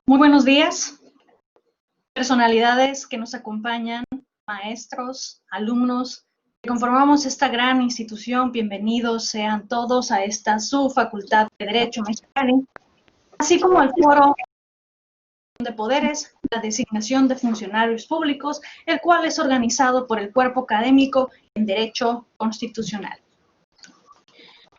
Muy buenos días, personalidades que nos acompañan, maestros, alumnos, que conformamos esta gran institución. Bienvenidos sean todos a esta su Facultad de Derecho Mexicali, así como al Foro de Poderes, la designación de funcionarios públicos, el cual es organizado por el Cuerpo Académico en Derecho Constitucional.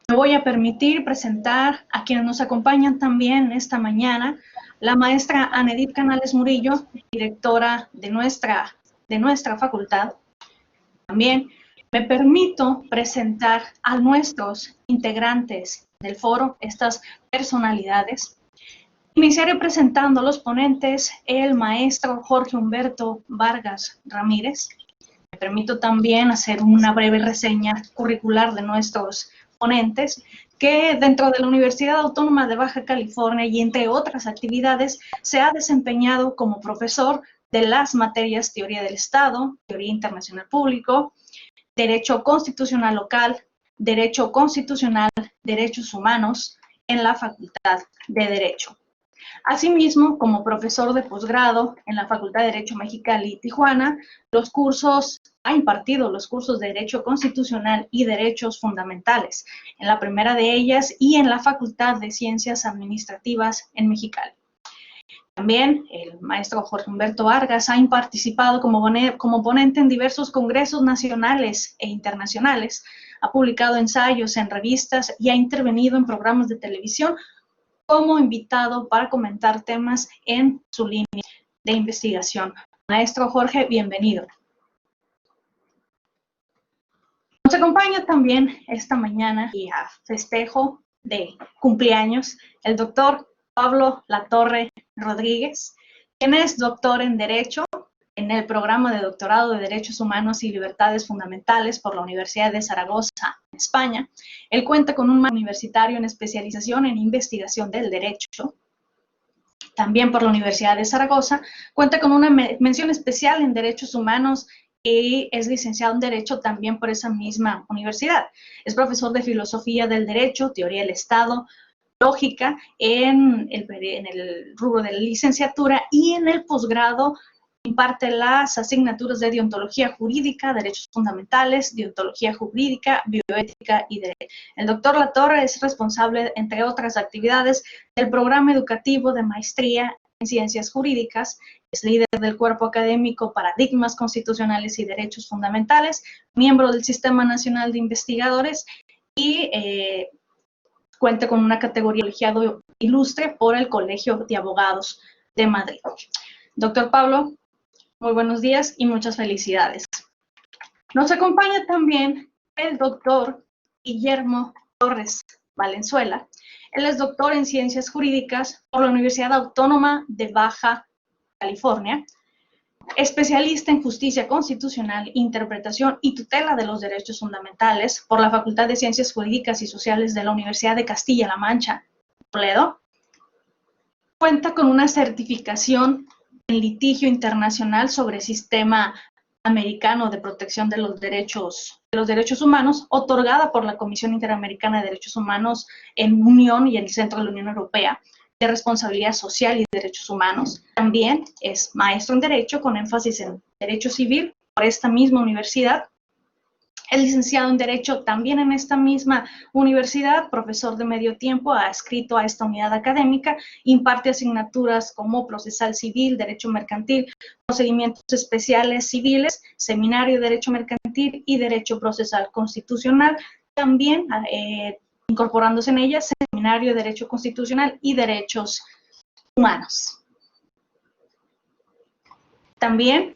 Me voy a permitir presentar a quienes nos acompañan también esta mañana, la maestra Ana Edith Canales Murillo, directora de nuestra facultad. También me permito presentar a nuestros integrantes del foro, estas personalidades. Iniciaré presentando a los ponentes, el maestro Jorge Humberto Vargas Ramírez. Me permito también hacer una breve reseña curricular de nuestros ponentes, que dentro de la Universidad Autónoma de Baja California y entre otras actividades se ha desempeñado como profesor de las materias Teoría del Estado, Teoría Internacional Público, Derecho Constitucional Local, Derecho Constitucional, Derechos Humanos en la Facultad de Derecho. Asimismo, como profesor de posgrado en la Facultad de Derecho Mexicali y Tijuana, ha impartido los cursos de Derecho Constitucional y Derechos Fundamentales, en la primera de ellas y en la Facultad de Ciencias Administrativas en Mexicali. También el maestro Jorge Humberto Vargas ha participado como ponente en diversos congresos nacionales e internacionales, ha publicado ensayos en revistas y ha intervenido en programas de televisión como invitado para comentar temas en su línea de investigación. Maestro Jorge, bienvenido. Nos acompaña también esta mañana y a festejo de cumpleaños el doctor Pablo Latorre Rodríguez, quien es doctor en Derecho en el programa de doctorado de Derechos Humanos y Libertades Fundamentales por la Universidad de Zaragoza, en España. Él cuenta con un universitario en especialización en investigación del derecho, también por la Universidad de Zaragoza. Cuenta con una mención especial en Derechos Humanos y es licenciado en Derecho también por esa misma universidad. Es profesor de Filosofía del Derecho, Teoría del Estado, Lógica en el rubro de la licenciatura, y en el posgrado imparte las asignaturas de Deontología Jurídica, Derechos Fundamentales, Deontología Jurídica, Bioética y Derecho. El doctor Latorre es responsable, entre otras actividades, del programa educativo de maestría en Ciencias Jurídicas, es líder del Cuerpo Académico Paradigmas Constitucionales y Derechos Fundamentales, miembro del Sistema Nacional de Investigadores y cuenta con una categoría de colegiado ilustre por el Colegio de Abogados de Madrid. Doctor Pablo, muy buenos días y muchas felicidades. Nos acompaña también el doctor Guillermo Torres Valenzuela. Él es doctor en Ciencias Jurídicas por la Universidad Autónoma de Baja California, especialista en Justicia Constitucional, Interpretación y Tutela de los Derechos Fundamentales por la Facultad de Ciencias Jurídicas y Sociales de la Universidad de Castilla-La Mancha, Toledo. Cuenta con una certificación en litigio internacional sobre sistema americano de protección de los derechos humanos, otorgada por la Comisión Interamericana de Derechos Humanos en Unión y en el Centro de la Unión Europea de Responsabilidad Social y Derechos Humanos. También es maestro en Derecho con énfasis en Derecho Civil por esta misma universidad. Es licenciado en Derecho también en esta misma universidad, profesor de medio tiempo, ha adscrito a esta unidad académica, imparte asignaturas como Procesal Civil, Derecho Mercantil, Procedimientos Especiales Civiles, Seminario de Derecho Mercantil y Derecho Procesal Constitucional. También incorporándose en ella, Seminario de Derecho Constitucional y Derechos Humanos. También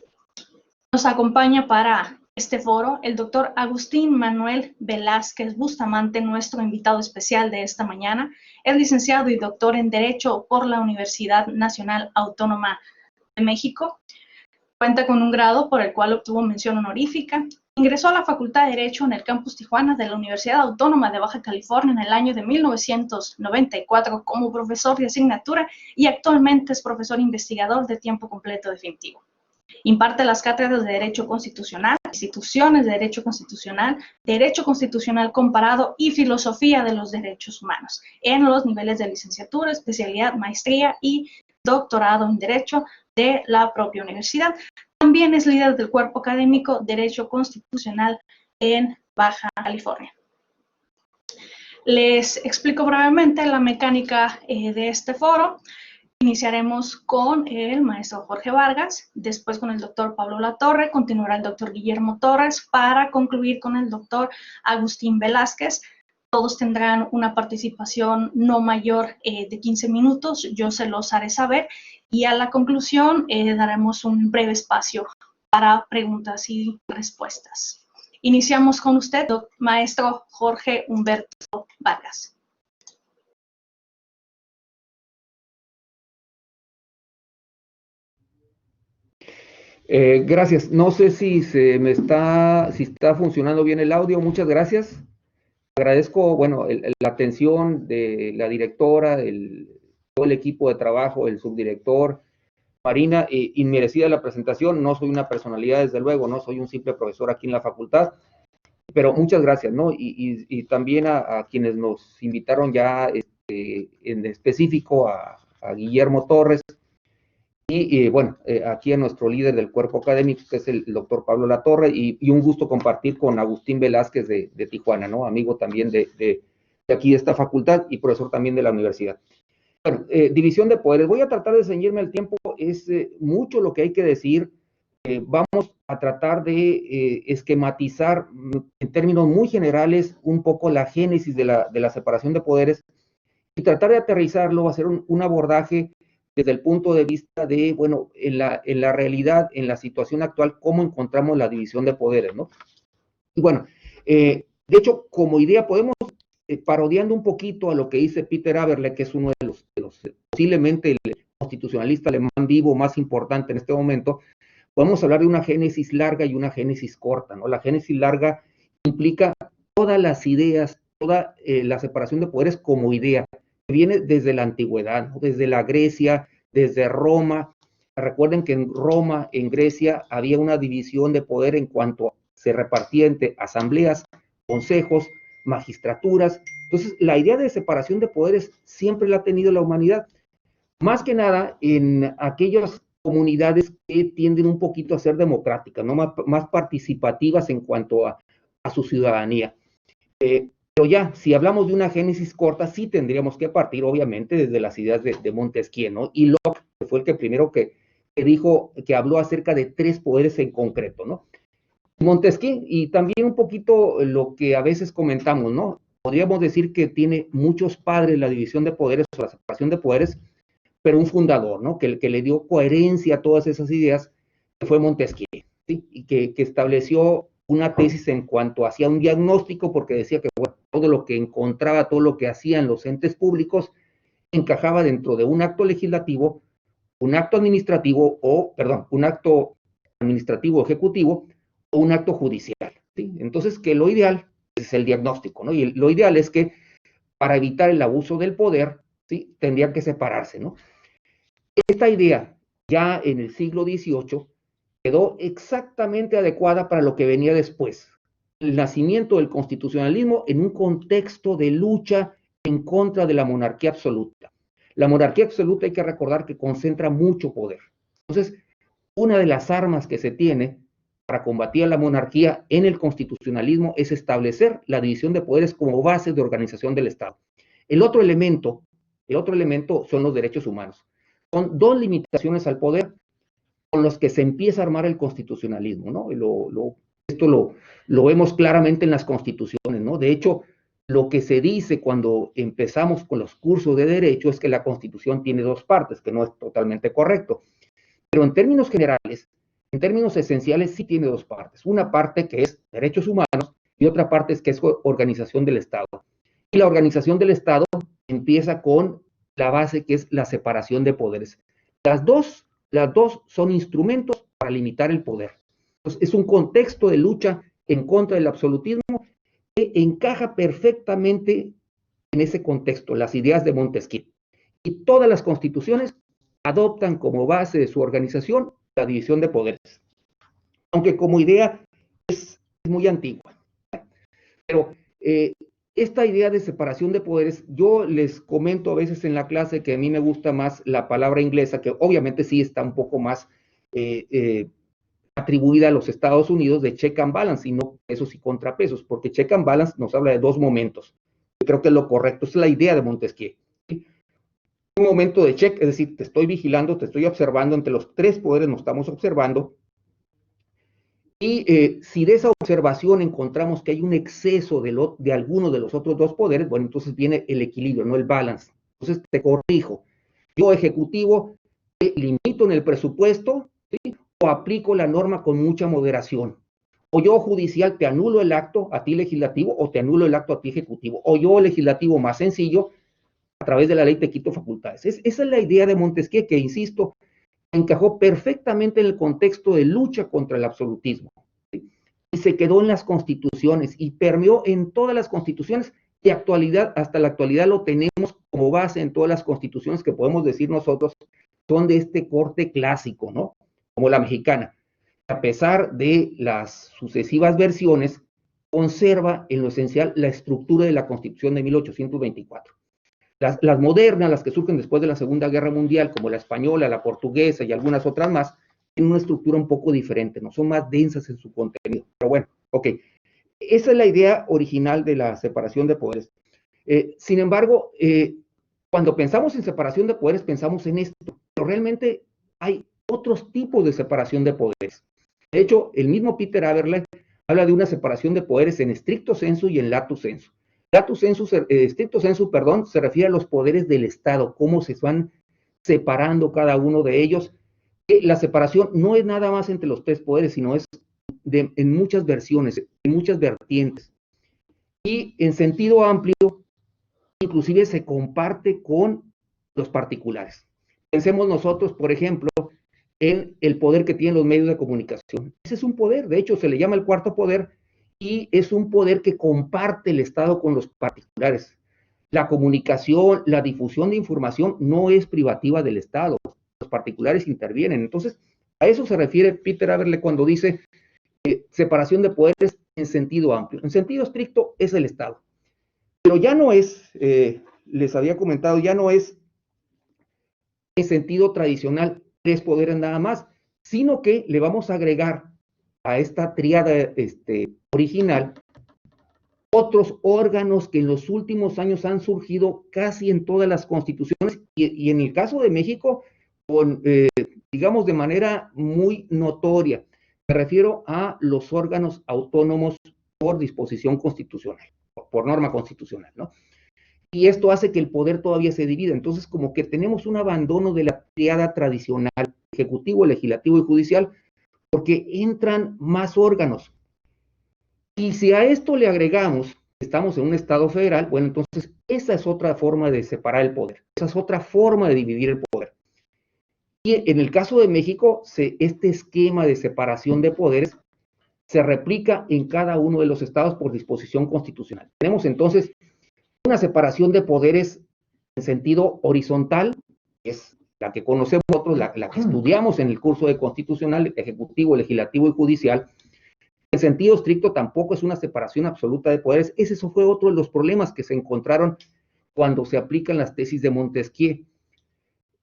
nos acompaña para este foro el doctor Agustín Manuel Velázquez Bustamante, nuestro invitado especial de esta mañana. Es licenciado y doctor en Derecho por la Universidad Nacional Autónoma de México. Cuenta con un grado por el cual obtuvo mención honorífica. Ingresó a la Facultad de Derecho en el campus Tijuana de la Universidad Autónoma de Baja California en el año de 1994 como profesor de asignatura y actualmente es profesor investigador de tiempo completo definitivo. Imparte las cátedras de Derecho Constitucional, Instituciones de Derecho Constitucional Comparado y Filosofía de los Derechos Humanos en los niveles de licenciatura, especialidad, maestría y doctorado en Derecho de la propia universidad. También es líder del cuerpo académico Derecho Constitucional en Baja California. Les explico brevemente la mecánica de este foro. Iniciaremos con el maestro Jorge Vargas, después con el doctor Pablo Latorre, continuará el doctor Guillermo Torres, para concluir con el doctor Agustín Velázquez. Todos tendrán una participación no mayor de 15 minutos, yo se los haré saber, y a la conclusión daremos un breve espacio para preguntas y respuestas. Iniciamos con usted, maestro Jorge Humberto Vargas. Gracias. No sé si está funcionando bien el audio. Muchas gracias. Agradezco, bueno, la atención de la directora, todo el equipo de trabajo, el subdirector, Marina, inmerecida la presentación. No soy una personalidad, desde luego, no soy un simple profesor aquí en la facultad, pero muchas gracias, ¿no? Y también a quienes nos invitaron ya en específico, a Guillermo Torres, y bueno, aquí a nuestro líder del cuerpo académico, que es el doctor Pablo Latorre, y un gusto compartir con Agustín Velázquez de Tijuana, ¿no? Amigo también de aquí de esta facultad y profesor también de la universidad. Bueno, división de poderes. Voy a tratar de ceñirme el tiempo, es mucho lo que hay que decir. Vamos a tratar de esquematizar en términos muy generales un poco la génesis de la separación de poderes y tratar de aterrizarlo, hacer un abordaje desde el punto de vista de, bueno, en la realidad, en la situación actual, cómo encontramos la división de poderes, ¿no? Y bueno, de hecho, como idea, podemos, parodiando un poquito a lo que dice Peter Aberle, que es uno de los posiblemente el constitucionalista alemán vivo más importante en este momento, podemos hablar de una génesis larga y una génesis corta, ¿no? La génesis larga implica todas las ideas, toda la separación de poderes como idea, que viene desde la antigüedad, ¿no? Desde la Grecia, desde Roma. Recuerden que en Roma, en Grecia, había una división de poder en cuanto se repartía entre asambleas, consejos, magistraturas. Entonces, la idea de separación de poderes siempre la ha tenido la humanidad. Más que nada en aquellas comunidades que tienden un poquito a ser democráticas, ¿no? Más participativas en cuanto a su ciudadanía. Pero ya, si hablamos de una génesis corta, sí tendríamos que partir, obviamente, desde las ideas de Montesquieu, ¿no? Y Locke, que fue el que primero que dijo, que habló acerca de 3 poderes en concreto, ¿no? Montesquieu, y también un poquito lo que a veces comentamos, ¿no? Podríamos decir que tiene muchos padres la división de poderes o la separación de poderes, pero un fundador, ¿no? Que le dio coherencia a todas esas ideas, que fue Montesquieu, ¿sí? Y que estableció una tesis en cuanto hacía un diagnóstico, porque decía que, bueno, todo lo que encontraba, todo lo que hacían los entes públicos, encajaba dentro de un acto legislativo, un acto administrativo, un acto administrativo ejecutivo, o un acto judicial, ¿sí? Entonces, que lo ideal es el diagnóstico, ¿no? Y lo ideal es que para evitar el abuso del poder, ¿sí? Tendrían que separarse, ¿no? Esta idea, ya en el siglo XVIII, quedó exactamente adecuada para lo que venía después. El nacimiento del constitucionalismo en un contexto de lucha en contra de la monarquía absoluta. La monarquía absoluta, hay que recordar que concentra mucho poder. Entonces, una de las armas que se tiene para combatir a la monarquía en el constitucionalismo es establecer la división de poderes como base de organización del Estado. El otro elemento son los derechos humanos. Son 2 limitaciones al poder con los que se empieza a armar el constitucionalismo, ¿no? Esto lo vemos claramente en las constituciones, ¿no? De hecho, lo que se dice cuando empezamos con los cursos de derecho es que la Constitución tiene 2 partes, que no es totalmente correcto. Pero en términos generales, en términos esenciales, sí tiene 2 partes. Una parte que es derechos humanos y otra parte que es organización del Estado. Y la organización del Estado empieza con la base que es la separación de poderes. Las dos son instrumentos para limitar el poder. Entonces, es un contexto de lucha en contra del absolutismo que encaja perfectamente en ese contexto, las ideas de Montesquieu. Y todas las constituciones adoptan como base de su organización la división de poderes. Aunque como idea es muy antigua. Pero esta idea de separación de poderes, yo les comento a veces en la clase que a mí me gusta más la palabra inglesa, que obviamente sí está un poco más atribuida a los Estados Unidos, de check and balance, y no pesos y contrapesos, porque check and balance nos habla de dos momentos. Yo creo que es lo correcto, es la idea de Montesquieu. ¿Sí? Un momento de check, es decir, te estoy vigilando, te estoy observando, entre los tres poderes nos estamos observando, y si de esa observación encontramos que hay un exceso de alguno de los otros dos poderes, bueno, entonces viene el equilibrio, no el balance. Entonces te corrijo. Yo, ejecutivo, te limito en el presupuesto, ¿sí? O aplico la norma con mucha moderación. O yo, judicial, te anulo el acto a ti, legislativo, o te anulo el acto a ti, ejecutivo. O yo, legislativo, más sencillo, a través de la ley te quito facultades. Esa es la idea de Montesquieu, que, insisto, encajó perfectamente en el contexto de lucha contra el absolutismo. ¿Sí? Y se quedó en las constituciones y permeó en todas las constituciones, y actualidad, hasta la actualidad lo tenemos como base en todas las constituciones que podemos decir nosotros son de este corte clásico, ¿no? Como la mexicana. A pesar de las sucesivas versiones, conserva en lo esencial la estructura de la Constitución de 1824. Las modernas, las que surgen después de la Segunda Guerra Mundial, como la española, la portuguesa y algunas otras más, tienen una estructura un poco diferente, ¿no? Son más densas en su contenido. Pero bueno, ok. Esa es la idea original de la separación de poderes. Sin embargo, cuando pensamos en separación de poderes, pensamos en esto, pero realmente hay otros tipos de separación de poderes. De hecho, el mismo Peter Haberle habla de una separación de poderes en estricto sensu y en lato sensu. Estricto sensu, perdón, se refiere a los poderes del Estado, cómo se van separando cada uno de ellos. La separación no es nada más entre los tres poderes, sino es en muchas versiones, en muchas vertientes. Y en sentido amplio, inclusive se comparte con los particulares. Pensemos nosotros, por ejemplo, en el poder que tienen los medios de comunicación. Ese es un poder, de hecho se le llama el cuarto poder, y es un poder que comparte el Estado con los particulares. La comunicación, la difusión de información no es privativa del Estado, los particulares intervienen. Entonces, a eso se refiere Peter Haberle cuando dice separación de poderes en sentido amplio. En sentido estricto es el Estado. Pero ya no es, les había comentado, ya no es en sentido tradicional tres poderes nada más, sino que le vamos a agregar a esta tríada original otros órganos que en los últimos años han surgido casi en todas las constituciones, y en el caso de México, digamos, de manera muy notoria. Me refiero a los órganos autónomos por disposición constitucional, por norma constitucional, ¿no? Y esto hace que el poder todavía se divida. Entonces, como que tenemos un abandono de la triada tradicional, ejecutivo, legislativo y judicial, porque entran más órganos. Y si a esto le agregamos que estamos en un Estado federal, bueno, entonces esa es otra forma de separar el poder, esa es otra forma de dividir el poder. Y en el caso de México, este esquema de separación de poderes se replica en cada uno de los estados por disposición constitucional. Tenemos entonces una separación de poderes en sentido horizontal, que es la que conocemos nosotros, la que estudiamos en el curso de constitucional, ejecutivo, legislativo y judicial. En sentido estricto tampoco es una separación absoluta de poderes. Ese fue otro de los problemas que se encontraron cuando se aplican las tesis de Montesquieu.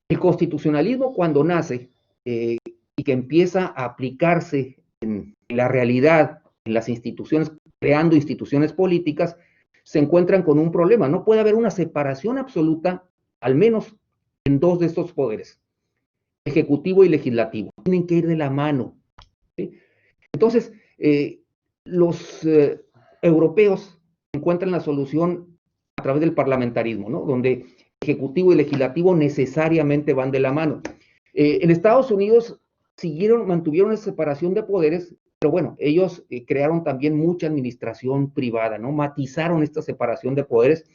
El constitucionalismo, cuando nace y que empieza a aplicarse en la realidad, en las instituciones, creando instituciones políticas, se encuentran con un problema. No puede haber una separación absoluta, al menos en dos de estos poderes, ejecutivo y legislativo. Tienen que ir de la mano, ¿sí? Entonces, los europeos encuentran la solución a través del parlamentarismo, ¿no? Donde ejecutivo y legislativo necesariamente van de la mano. En Estados Unidos mantuvieron esa separación de poderes, pero bueno, ellos crearon también mucha administración privada, ¿no? Matizaron esta separación de poderes.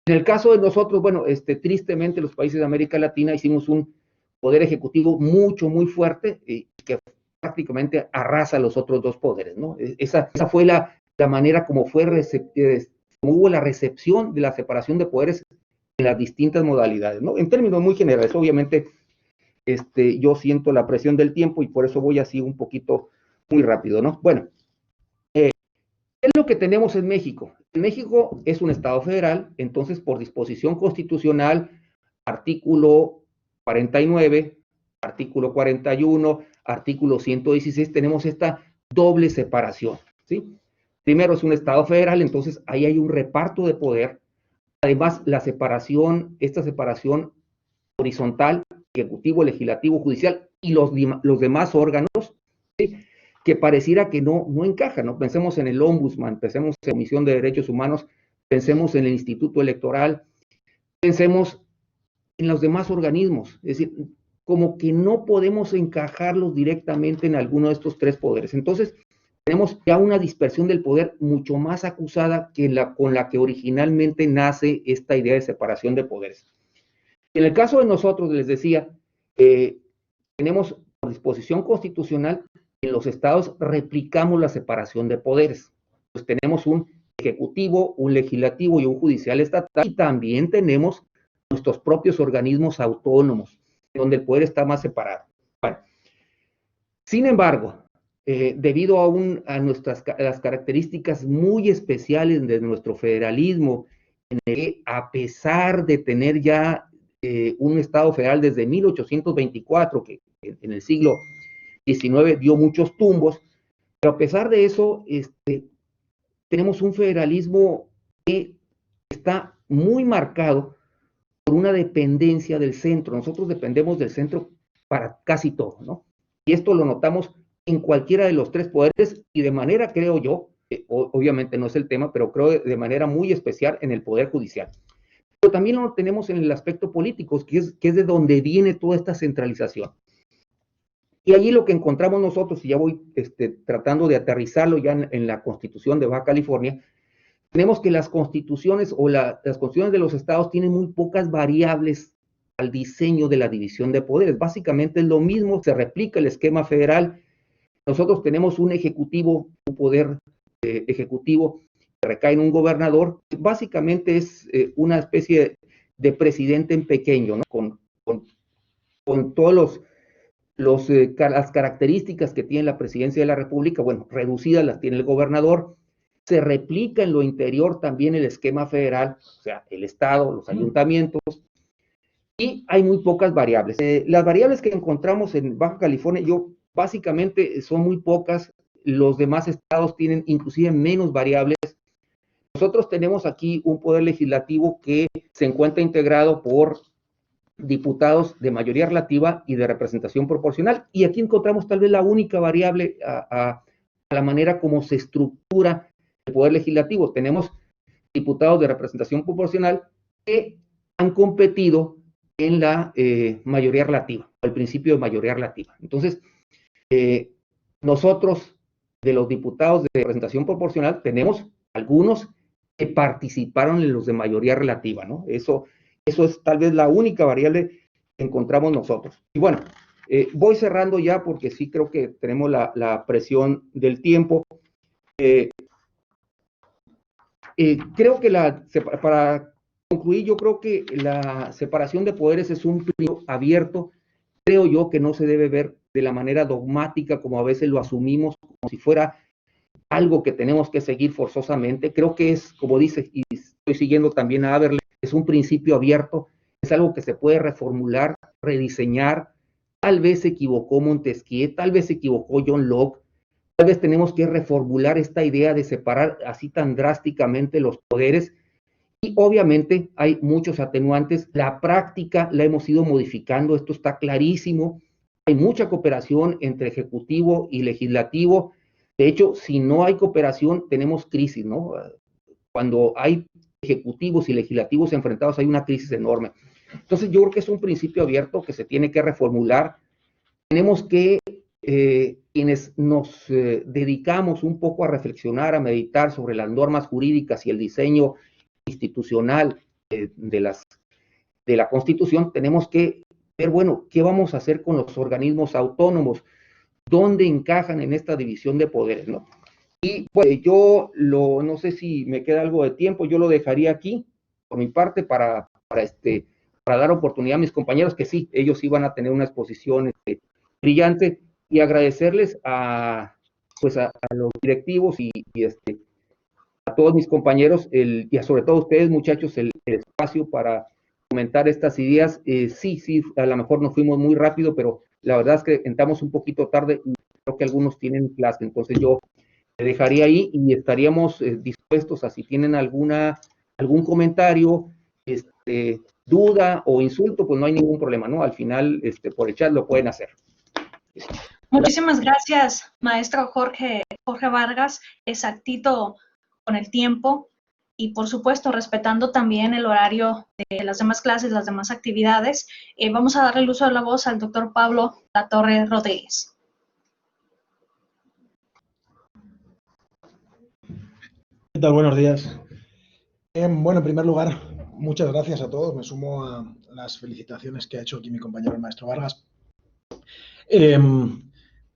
En el caso de nosotros, bueno, tristemente los países de América Latina hicimos un poder ejecutivo muy fuerte, que prácticamente arrasa los otros dos poderes, ¿no? Esa fue la manera como hubo la recepción de la separación de poderes en las distintas modalidades, ¿no? En términos muy generales, obviamente, yo siento la presión del tiempo y por eso voy así un poquito muy rápido, ¿no? Bueno, ¿qué es lo que tenemos en México? En México es un Estado federal, entonces por disposición constitucional, artículo 49, artículo 41, artículo 116, tenemos esta doble separación, ¿sí? Primero es un Estado federal, entonces ahí hay un reparto de poder. Además, esta separación horizontal, ejecutivo, legislativo, judicial y los demás órganos, ¿sí?, que pareciera que no encajan, ¿no? Pensemos en el Ombudsman, pensemos en la Comisión de Derechos Humanos, pensemos en el Instituto Electoral, pensemos en los demás organismos, es decir, como que no podemos encajarlos directamente en alguno de estos tres poderes. Entonces, tenemos ya una dispersión del poder mucho más acusada que con la que originalmente nace esta idea de separación de poderes. En el caso de nosotros, les decía, tenemos por disposición constitucional, en los estados replicamos la separación de poderes. Pues tenemos un ejecutivo, un legislativo y un judicial estatal, y también tenemos nuestros propios organismos autónomos, donde el poder está más separado. Bueno, sin embargo, debido a las características muy especiales de nuestro federalismo, en el que a pesar de tener ya un Estado federal desde 1824, que en el siglo XIX dio muchos tumbos, pero a pesar de eso, tenemos un federalismo que está muy marcado por una dependencia del centro. Nosotros dependemos del centro para casi todo, ¿no? Y esto lo notamos en cualquiera de los tres poderes y de manera, creo yo, obviamente no es el tema, pero creo de manera muy especial en el Poder Judicial. Pero también lo tenemos en el aspecto político, que es de donde viene toda esta centralización. Y allí lo que encontramos nosotros, y ya voy tratando de aterrizarlo ya en la Constitución de Baja California, tenemos que las constituciones o las constituciones de los estados tienen muy pocas variables al diseño de la división de poderes. Básicamente es lo mismo, se replica el esquema federal. Nosotros tenemos un ejecutivo, un poder ejecutivo que recae en un gobernador. Básicamente es una especie de presidente en pequeño, ¿no? Con todos las características que tiene la presidencia de la República, bueno, reducidas las tiene el gobernador. Se replica en lo interior también el esquema federal, o sea, el Estado, los ayuntamientos, y hay muy pocas variables. Las variables que encontramos en Baja California, básicamente son muy pocas. Los demás estados tienen inclusive menos variables. Nosotros tenemos aquí un poder legislativo que se encuentra integrado por diputados de mayoría relativa y de representación proporcional, y aquí encontramos tal vez la única variable a la manera como se estructura el poder legislativo. Tenemos diputados de representación proporcional que han competido en la mayoría relativa, el principio de mayoría relativa. Entonces, nosotros, de los diputados de representación proporcional, tenemos algunos que participaron en los de mayoría relativa, ¿no? Eso es tal vez la única variable que encontramos nosotros. Y bueno, voy cerrando ya porque sí creo que tenemos la presión del tiempo. Creo que para concluir, yo creo que la separación de poderes es un principio abierto. Creo yo que no se debe ver de la manera dogmática como a veces lo asumimos, como si fuera algo que tenemos que seguir forzosamente. Creo que es, como dice, y estoy siguiendo también a Haberle, es un principio abierto, es algo que se puede reformular, rediseñar. Tal vez se equivocó Montesquieu, tal vez se equivocó John Locke, tal vez tenemos que reformular esta idea de separar así tan drásticamente los poderes, y obviamente hay muchos atenuantes. La práctica la hemos ido modificando, esto está clarísimo. Hay mucha cooperación entre ejecutivo y legislativo. De hecho, si no hay cooperación, tenemos crisis, ¿no? Cuando hay ejecutivos y legislativos enfrentados, hay una crisis enorme. Entonces, yo creo que es un principio abierto que se tiene que reformular. Tenemos que, quienes nos dedicamos un poco a reflexionar, a meditar sobre las normas jurídicas y el diseño institucional de la Constitución, tenemos que ver, bueno, ¿qué vamos a hacer con los organismos autónomos? ¿Dónde encajan en esta división de poderes, no? Y pues no sé si me queda algo de tiempo, yo lo dejaría aquí, por mi parte, para dar oportunidad a mis compañeros, que sí, ellos iban a tener una exposición brillante, y agradecerles a los directivos y a todos mis compañeros y sobre todo a ustedes, muchachos, el espacio para comentar estas ideas. Sí, a lo mejor nos fuimos muy rápido, pero la verdad es que entramos un poquito tarde y creo que algunos tienen clase, entonces yo te dejaría ahí y estaríamos dispuestos a si tienen algún comentario, duda o insulto, pues no hay ningún problema, ¿no? Al final, por el chat lo pueden hacer. Muchísimas gracias, maestro Jorge Vargas, exactito con el tiempo y por supuesto respetando también el horario de las demás clases, las demás actividades. Vamos a darle el uso de la voz al doctor Pablo Latorre Rodríguez. ¿Qué tal? Buenos días. Bueno, en primer lugar, muchas gracias a todos. Me sumo a las felicitaciones que ha hecho aquí mi compañero el maestro Vargas.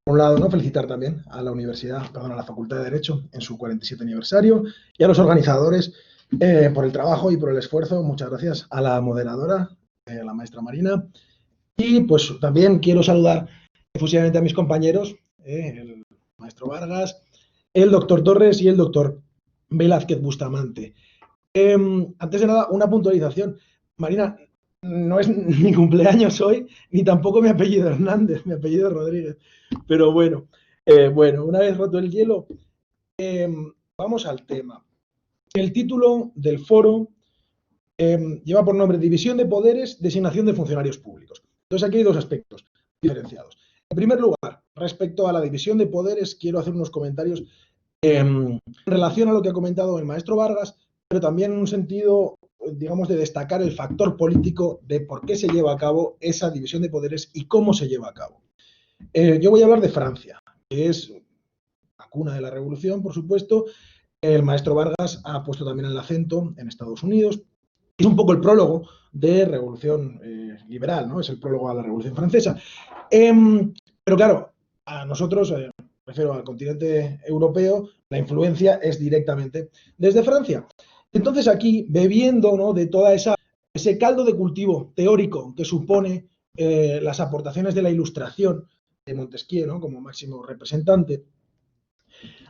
Por un lado, ¿no? Felicitar también a la universidad, perdón, a la Facultad de Derecho en su 47 aniversario y a los organizadores por el trabajo y por el esfuerzo. Muchas gracias a la moderadora, la maestra Marina. Y pues también quiero saludar efusivamente a mis compañeros, el maestro Vargas, el doctor Torres y el doctor Velázquez Bustamante. Antes de nada, una puntualización. Marina, no es mi cumpleaños hoy, ni tampoco mi apellido Hernández, mi apellido Rodríguez. Pero bueno, una vez roto el hielo, vamos al tema. El título del foro lleva por nombre División de Poderes, Designación de Funcionarios Públicos. Entonces aquí hay dos aspectos diferenciados. En primer lugar, respecto a la división de poderes, quiero hacer unos comentarios en relación a lo que ha comentado el maestro Vargas, pero también en un sentido, digamos, de destacar el factor político de por qué se lleva a cabo esa división de poderes y cómo se lleva a cabo. Yo voy a hablar de Francia, que es la cuna de la revolución, por supuesto. El maestro Vargas ha puesto también el acento en Estados Unidos. Es un poco el prólogo de revolución liberal, ¿no? Es el prólogo a la revolución francesa. Pero claro, a nosotros, refiero al continente europeo, la influencia es directamente desde Francia. Entonces aquí, bebiendo, ¿no?, de toda ese caldo de cultivo teórico que supone las aportaciones de la Ilustración de Montesquieu, ¿no?, como máximo representante,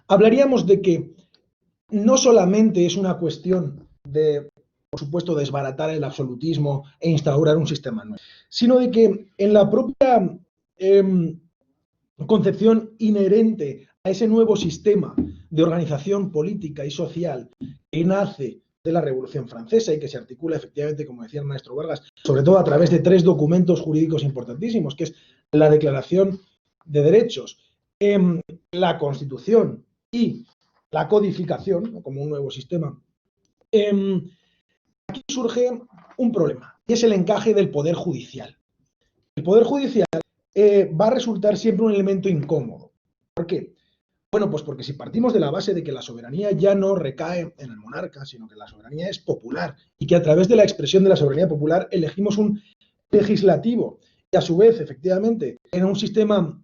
hablaríamos de que no solamente es una cuestión de, por supuesto, desbaratar el absolutismo e instaurar un sistema nuevo, sino de que en la propia concepción inherente a ese nuevo sistema de organización política y social que nace de la Revolución Francesa y que se articula efectivamente, como decía el maestro Vargas, sobre todo a través de tres documentos jurídicos importantísimos, que es la Declaración de Derechos, la Constitución y la codificación, ¿no?, como un nuevo sistema. Aquí surge un problema, y es el encaje del Poder Judicial. El Poder Judicial va a resultar siempre un elemento incómodo. ¿Por qué? Bueno, pues porque si partimos de la base de que la soberanía ya no recae en el monarca, sino que la soberanía es popular y que a través de la expresión de la soberanía popular elegimos un legislativo y a su vez, efectivamente, en un sistema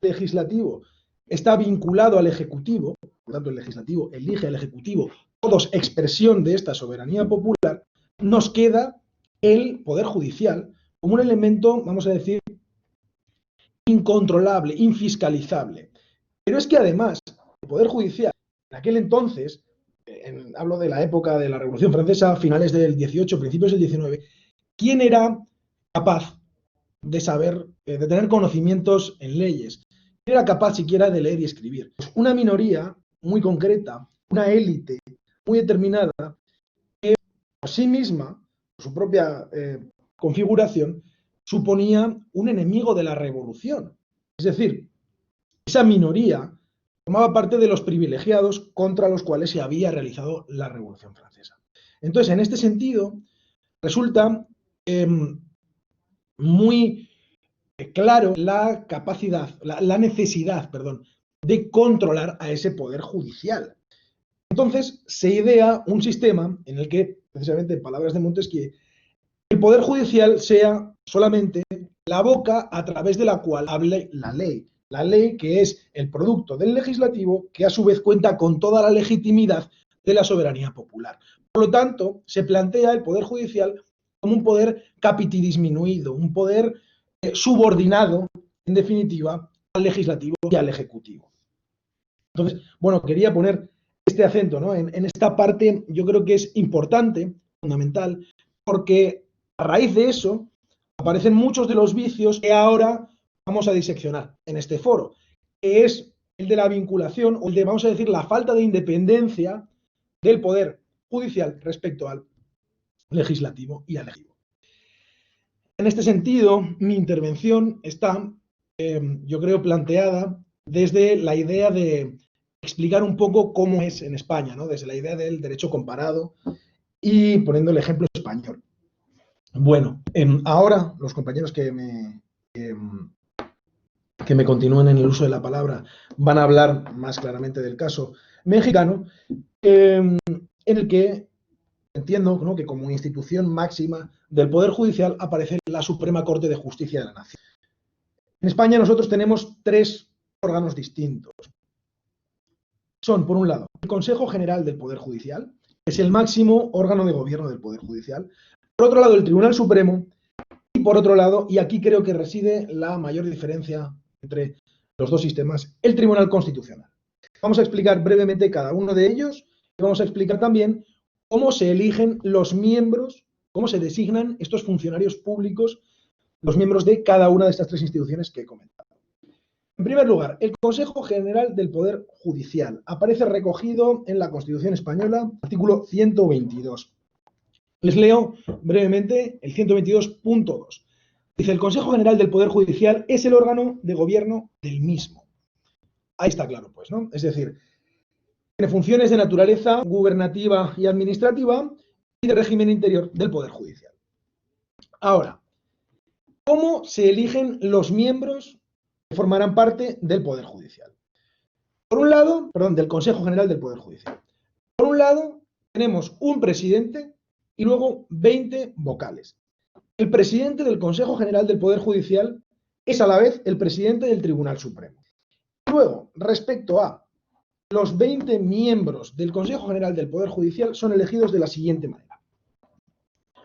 legislativo está vinculado al ejecutivo, por lo tanto el legislativo elige al ejecutivo, todos expresión de esta soberanía popular, nos queda el Poder Judicial como un elemento, vamos a decir, incontrolable, infiscalizable. Pero es que además, el Poder Judicial, en aquel entonces, hablo de la época de la Revolución Francesa, finales del 18, principios del 19, ¿quién era capaz de saber, de tener conocimientos en leyes? ¿Quién era capaz siquiera de leer y escribir? Pues una minoría muy concreta, una élite muy determinada, que por sí misma, por su propia configuración, suponía un enemigo de la revolución. Es decir, esa minoría formaba parte de los privilegiados contra los cuales se había realizado la Revolución Francesa. Entonces, en este sentido, resulta muy claro la capacidad, la necesidad, de controlar a ese poder judicial. Entonces, se idea un sistema en el que, precisamente en palabras de Montesquieu, el poder judicial sea solamente la boca a través de la cual hable la ley que es el producto del legislativo, que a su vez cuenta con toda la legitimidad de la soberanía popular. Por lo tanto, se plantea el poder judicial como un poder capitidisminuido, un poder subordinado, en definitiva, al legislativo y al ejecutivo. Entonces, bueno, quería poner este acento, ¿no? En esta parte yo creo que es importante, fundamental, porque a raíz de eso aparecen muchos de los vicios que ahora vamos a diseccionar en este foro, que es el de la vinculación o el de, vamos a decir, la falta de independencia del poder judicial respecto al legislativo y al ejecutivo. En este sentido, mi intervención está, yo creo, planteada desde la idea de explicar un poco cómo es en España, ¿no? Desde la idea del derecho comparado y poniendo el ejemplo español. Bueno, ahora los compañeros que me continúen en el uso de la palabra van a hablar más claramente del caso mexicano, en el que entiendo, ¿no?, que como institución máxima del Poder Judicial aparece la Suprema Corte de Justicia de la Nación. En España nosotros tenemos tres órganos distintos. Son, por un lado, el Consejo General del Poder Judicial, que es el máximo órgano de gobierno del Poder Judicial. Por otro lado, el Tribunal Supremo. Y por otro lado, y aquí creo que reside la mayor diferencia entre los dos sistemas, el Tribunal Constitucional. Vamos a explicar brevemente cada uno de ellos y vamos a explicar también cómo se eligen los miembros, cómo se designan estos funcionarios públicos, los miembros de cada una de estas tres instituciones que he comentado. En primer lugar, el Consejo General del Poder Judicial aparece recogido en la Constitución Española, artículo 122. Les leo brevemente el 122.2. Dice: el Consejo General del Poder Judicial es el órgano de gobierno del mismo. Ahí está claro, pues, ¿no? Es decir, tiene funciones de naturaleza gubernativa y administrativa y de régimen interior del Poder Judicial. Ahora, ¿cómo se eligen los miembros que formarán parte del Poder Judicial? Por un lado, del Consejo General del Poder Judicial. Por un lado, tenemos un presidente y luego 20 vocales. El presidente del Consejo General del Poder Judicial es a la vez el presidente del Tribunal Supremo. Luego, respecto a los 20 miembros del Consejo General del Poder Judicial, son elegidos de la siguiente manera.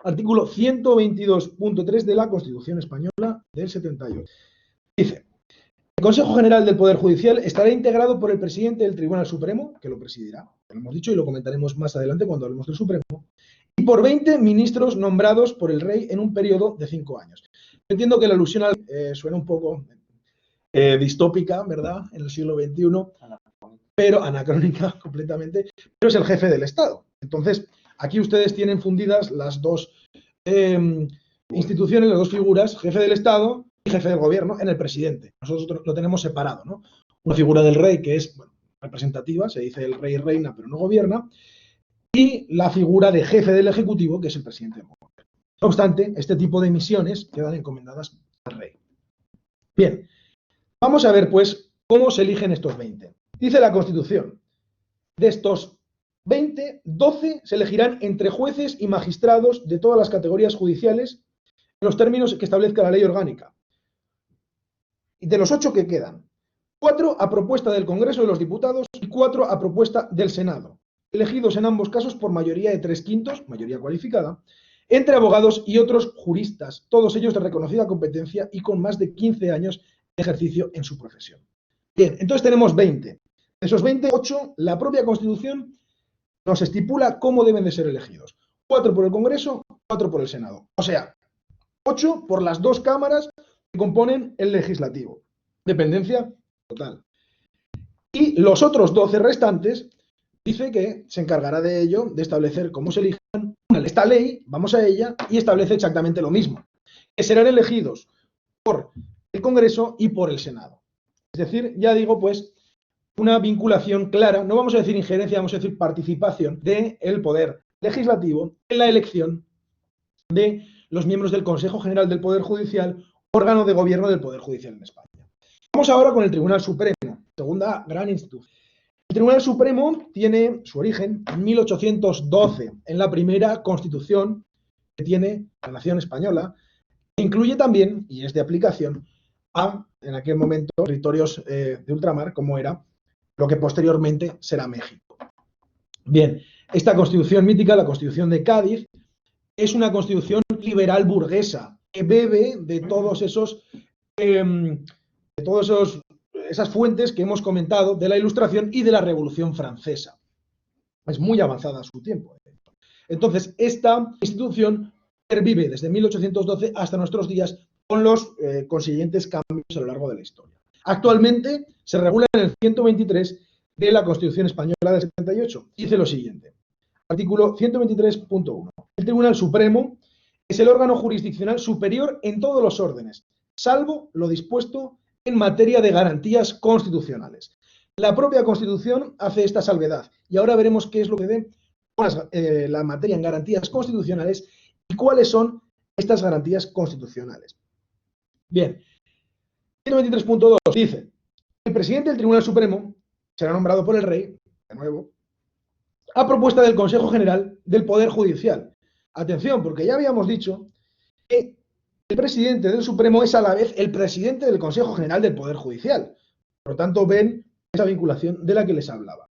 Artículo 122.3 de la Constitución Española del 78. Dice: el Consejo General del Poder Judicial estará integrado por el presidente del Tribunal Supremo, que lo presidirá, lo hemos dicho y lo comentaremos más adelante cuando hablemos del Supremo, y por 20 ministros nombrados por el rey en un periodo de 5 años. Entiendo que la alusión suena un poco distópica, ¿verdad?, en el siglo XXI, pero anacrónica completamente, pero es el jefe del Estado. Entonces, aquí ustedes tienen fundidas las dos instituciones, las dos figuras, jefe del Estado y jefe del gobierno, en el presidente. Nosotros lo tenemos separado, ¿no? Una figura del rey que es, bueno, representativa, se dice el rey reina, pero no gobierna, y la figura de jefe del Ejecutivo, que es el presidente del gobierno. No obstante, este tipo de misiones quedan encomendadas al rey. Bien, vamos a ver, pues, cómo se eligen estos 20. Dice la Constitución: de estos 20, 12 se elegirán entre jueces y magistrados de todas las categorías judiciales en los términos que establezca la ley orgánica. Y de los 8 que quedan, 4 a propuesta del Congreso de los Diputados y 4 a propuesta del Senado, elegidos en ambos casos por mayoría de 3/5, mayoría cualificada, entre abogados y otros juristas, todos ellos de reconocida competencia y con más de 15 años de ejercicio en su profesión. Bien, entonces tenemos 20. De esos 20, 8, la propia Constitución nos estipula cómo deben de ser elegidos. 4 por el Congreso, 4 por el Senado. O sea, 8 por las dos cámaras que componen el legislativo. Dependencia total. Y los otros 12 restantes, dice que se encargará de ello, de establecer cómo se elijan. Esta ley, vamos a ella, y establece exactamente lo mismo, que serán elegidos por el Congreso y por el Senado. Es decir, ya digo, pues, una vinculación clara, no vamos a decir injerencia, vamos a decir participación del poder legislativo en la elección de los miembros del Consejo General del Poder Judicial, órgano de gobierno del Poder Judicial en España. Vamos ahora con el Tribunal Supremo, segunda gran institución. El Tribunal Supremo tiene su origen en 1812, en la primera Constitución que tiene la nación española, e incluye también, y es de aplicación, a, en aquel momento, territorios de ultramar, como era lo que posteriormente será México. Bien, esta Constitución mítica, la Constitución de Cádiz, es una Constitución liberal burguesa, que bebe de todos esos esas fuentes que hemos comentado de la Ilustración y de la Revolución Francesa. Es muy avanzada a su tiempo. Entonces, esta institución pervive desde 1812 hasta nuestros días con los consiguientes cambios a lo largo de la historia. Actualmente se regula en el 123 de la Constitución Española del 78. Dice lo siguiente. Artículo 123.1. El Tribunal Supremo es el órgano jurisdiccional superior en todos los órdenes, salvo lo dispuesto en materia de garantías constitucionales. La propia Constitución hace esta salvedad y ahora veremos qué es lo que ve la materia en garantías constitucionales y cuáles son estas garantías constitucionales. Bien, 123.2 dice: el presidente del Tribunal Supremo será nombrado por el rey, de nuevo, a propuesta del Consejo General del Poder Judicial. Atención, porque ya habíamos dicho que el presidente del Supremo es a la vez el presidente del Consejo General del Poder Judicial. Por lo tanto, ven esa vinculación de la que les hablaba.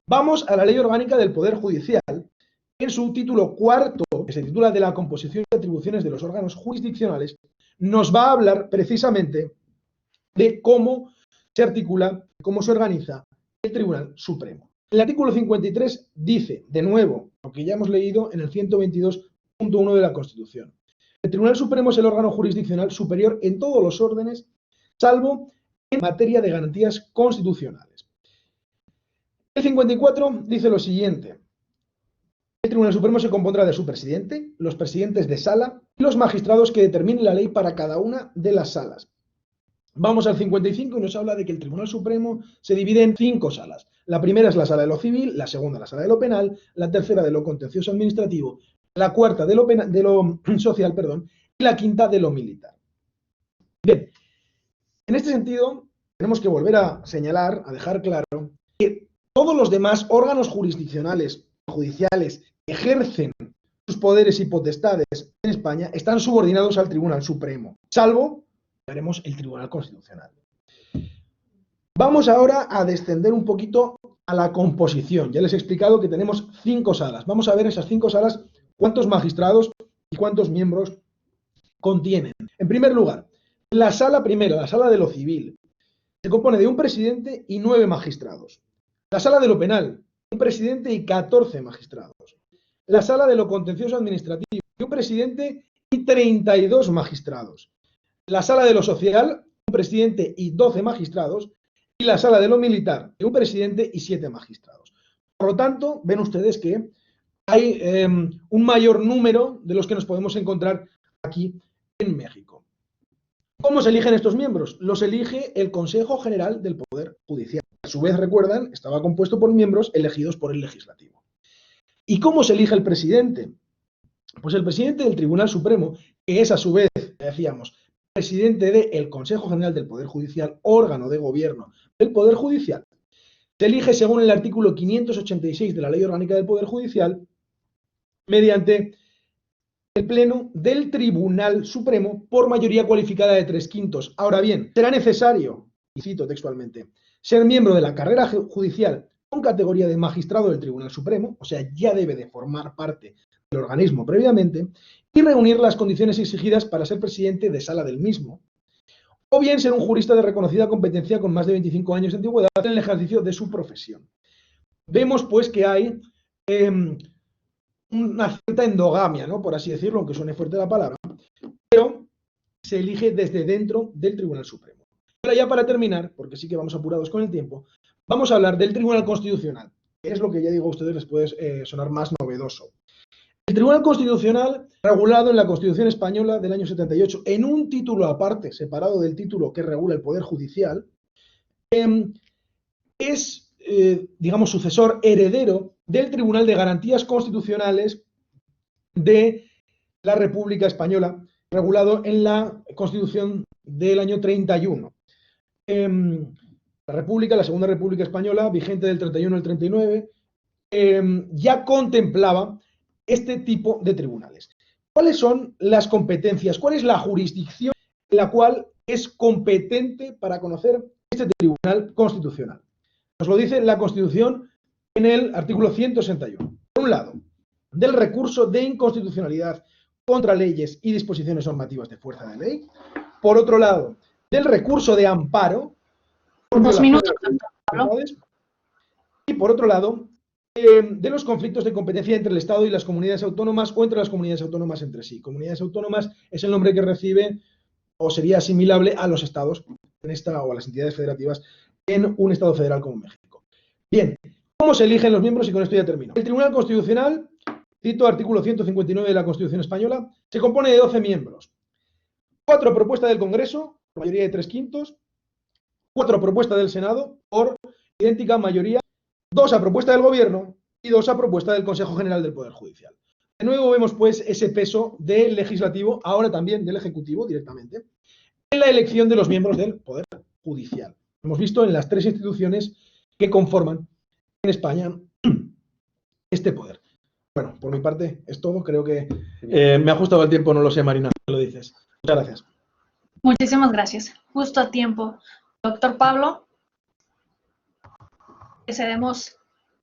Vamos a la Ley Orgánica del Poder Judicial. En su título cuarto, que se titula de la composición y atribuciones de los órganos jurisdiccionales, nos va a hablar precisamente de cómo se articula, cómo se organiza el Tribunal Supremo. El artículo 53 dice, de nuevo, lo que ya hemos leído en el 122.1 de la Constitución. El Tribunal Supremo es el órgano jurisdiccional superior en todos los órdenes, salvo en materia de garantías constitucionales. El 54 dice lo siguiente. El Tribunal Supremo se compondrá de su presidente, los presidentes de sala y los magistrados que determinen la ley para cada una de las salas. Vamos al 55 y nos habla de que el Tribunal Supremo se divide en 5 salas. La primera es la sala de lo civil, la segunda la sala de lo penal, la tercera de lo contencioso administrativo, la cuarta de lo social, y la quinta de lo militar. Bien, en este sentido tenemos que volver a señalar, a dejar claro que todos los demás órganos jurisdiccionales, judiciales, que ejercen sus poderes y potestades en España están subordinados al Tribunal Supremo, salvo veremos el Tribunal Constitucional. Vamos ahora a descender un poquito a la composición. Ya les he explicado que tenemos 5 salas. Vamos a ver esas 5 salas, cuántos magistrados y cuántos miembros contienen. En primer lugar, la sala primera, la sala de lo civil, se compone de un presidente y 9 magistrados. La sala de lo penal, un presidente y 14 magistrados. La sala de lo contencioso administrativo, un presidente y 32 magistrados. La sala de lo social, un presidente y 12 magistrados, y la sala de lo militar, un presidente y 7 magistrados. Por lo tanto, ven ustedes que hay un mayor número de los que nos podemos encontrar aquí en México. ¿Cómo se eligen estos miembros? Los elige el Consejo General del Poder Judicial. A su vez, recuerdan, estaba compuesto por miembros elegidos por el Legislativo. ¿Y cómo se elige el presidente? Pues el presidente del Tribunal Supremo, que es a su vez, decíamos, presidente del Consejo General del Poder Judicial, órgano de gobierno del Poder Judicial, se elige según el artículo 586 de la Ley Orgánica del Poder Judicial mediante el Pleno del Tribunal Supremo por mayoría cualificada de 3/5. Ahora bien, será necesario, y cito textualmente, ser miembro de la carrera judicial con categoría de magistrado del Tribunal Supremo, o sea, ya debe de formar parte del organismo previamente, y reunir las condiciones exigidas para ser presidente de sala del mismo, o bien ser un jurista de reconocida competencia con más de 25 años de antigüedad en el ejercicio de su profesión. Vemos, pues, que hay una cierta endogamia, ¿no?, por así decirlo, aunque suene fuerte la palabra, pero se elige desde dentro del Tribunal Supremo. Ahora ya para terminar, porque sí que vamos apurados con el tiempo, vamos a hablar del Tribunal Constitucional, que es lo que ya digo a ustedes les puede sonar más novedoso. El Tribunal Constitucional, regulado en la Constitución Española del año 78, en un título aparte, separado del título que regula el Poder Judicial, es, digamos, sucesor heredero del Tribunal de Garantías Constitucionales de la República Española, regulado en la Constitución del año 31. La Segunda República Española, vigente del 31 al 39, ya contemplaba este tipo de tribunales. ¿Cuáles son las competencias? ¿Cuál es la jurisdicción en la cual es competente para conocer este Tribunal Constitucional? Nos lo dice la Constitución en el artículo 161. Por un lado, del recurso de inconstitucionalidad contra leyes y disposiciones normativas de fuerza de ley. Por otro lado, del recurso de amparo. 2 minutos, Pablo. Y por otro lado, de los conflictos de competencia entre el Estado y las comunidades autónomas o entre las comunidades autónomas entre sí. Comunidades autónomas es el nombre que recibe o sería asimilable a los estados en esta, o a las entidades federativas en un Estado federal como México. Bien, ¿cómo se eligen los miembros? Y con esto ya termino. El Tribunal Constitucional, cito artículo 159 de la Constitución Española, se compone de 12 miembros. 4 a propuesta del Congreso, por mayoría de 3/5, 4 a propuesta del Senado, por idéntica mayoría, 2 a propuesta del Gobierno y 2 a propuesta del Consejo General del Poder Judicial. De nuevo vemos pues ese peso del legislativo, ahora también del ejecutivo directamente, en la elección de los miembros del Poder Judicial. Hemos visto en las 3 instituciones que conforman en España este poder. Bueno, por mi parte es todo. Creo que me ha ajustado el tiempo, no lo sé, Marina, ¿qué lo dices? Muchas gracias. Muchísimas gracias. Justo a tiempo. Doctor Pablo, cedemos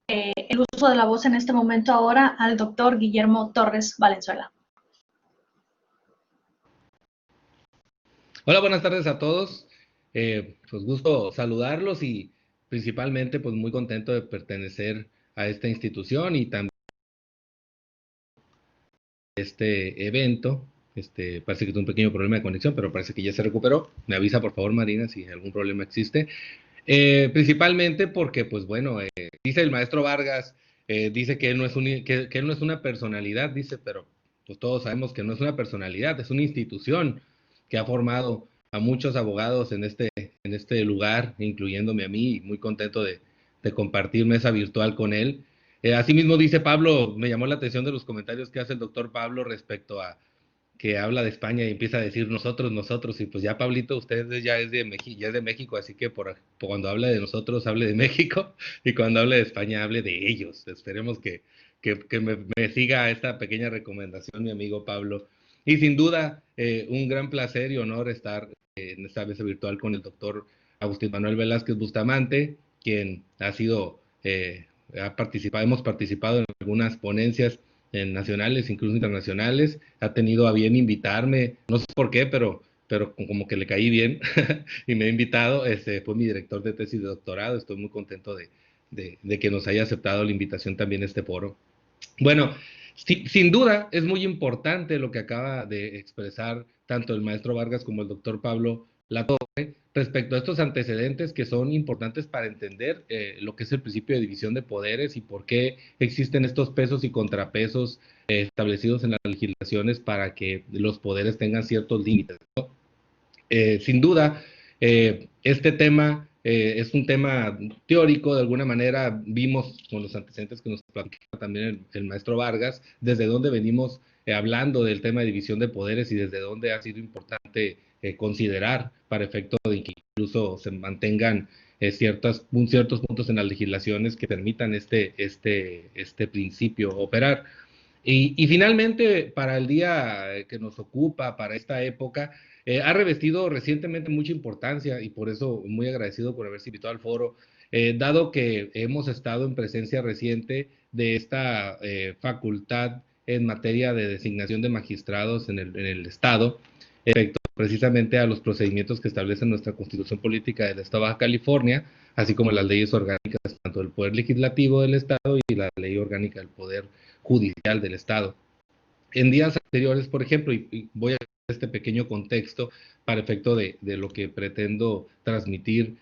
el uso de la voz en este momento ahora al doctor Guillermo Torres Valenzuela. Hola, buenas tardes a todos. Pues gusto saludarlos y principalmente pues muy contento de pertenecer a esta institución y también este evento. Parece que tuvo un pequeño problema de conexión, pero parece que ya se recuperó. Me avisa por favor, Marina, si algún problema existe. Principalmente porque, pues bueno, dice el maestro Vargas, dice que él no es que él no es una personalidad, dice, pero pues todos sabemos que no es una personalidad, es una institución que ha formado a muchos abogados en este lugar, incluyéndome a mí, y muy contento de compartir mesa virtual con él. Asimismo dice Pablo, me llamó la atención de los comentarios que hace el doctor Pablo respecto a que habla de España y empieza a decir nosotros, y pues ya Pablito, usted ya es de México, así que cuando hable de nosotros, hable de México, y cuando hable de España, hable de ellos. Esperemos que me siga esta pequeña recomendación, mi amigo Pablo. Y sin duda, un gran placer y honor estar en esta mesa virtual con el doctor Agustín Manuel Velázquez Bustamante, quien hemos participado en algunas ponencias nacionales, incluso internacionales. Ha tenido a bien invitarme, no sé por qué, pero como que le caí bien y me ha invitado. Fue mi director de tesis de doctorado. Estoy muy contento de que nos haya aceptado la invitación también a este foro. Bueno, sin duda es muy importante lo que acaba de expresar tanto el maestro Vargas como el doctor Pablo Latorre respecto a estos antecedentes que son importantes para entender lo que es el principio de división de poderes y por qué existen estos pesos y contrapesos establecidos en las legislaciones para que los poderes tengan ciertos límites, ¿no? Sin duda, este tema es un tema teórico. De alguna manera vimos con los antecedentes que nos platicaba también el maestro Vargas, desde dónde venimos hablando del tema de división de poderes y desde dónde ha sido importante considerar para efecto de que incluso se mantengan ciertos puntos en las legislaciones que permitan este principio operar. Y finalmente, para el día que nos ocupa, para esta época, ha revestido recientemente mucha importancia y por eso muy agradecido por haberse invitado al foro, dado que hemos estado en presencia reciente de esta facultad en materia de designación de magistrados en el Estado, respecto precisamente a los procedimientos que establece nuestra Constitución Política del Estado de Baja California, así como las leyes orgánicas tanto del Poder Legislativo del Estado y la Ley Orgánica del Poder Judicial del Estado. En días anteriores, por ejemplo, y voy a este pequeño contexto para efecto de lo que pretendo transmitir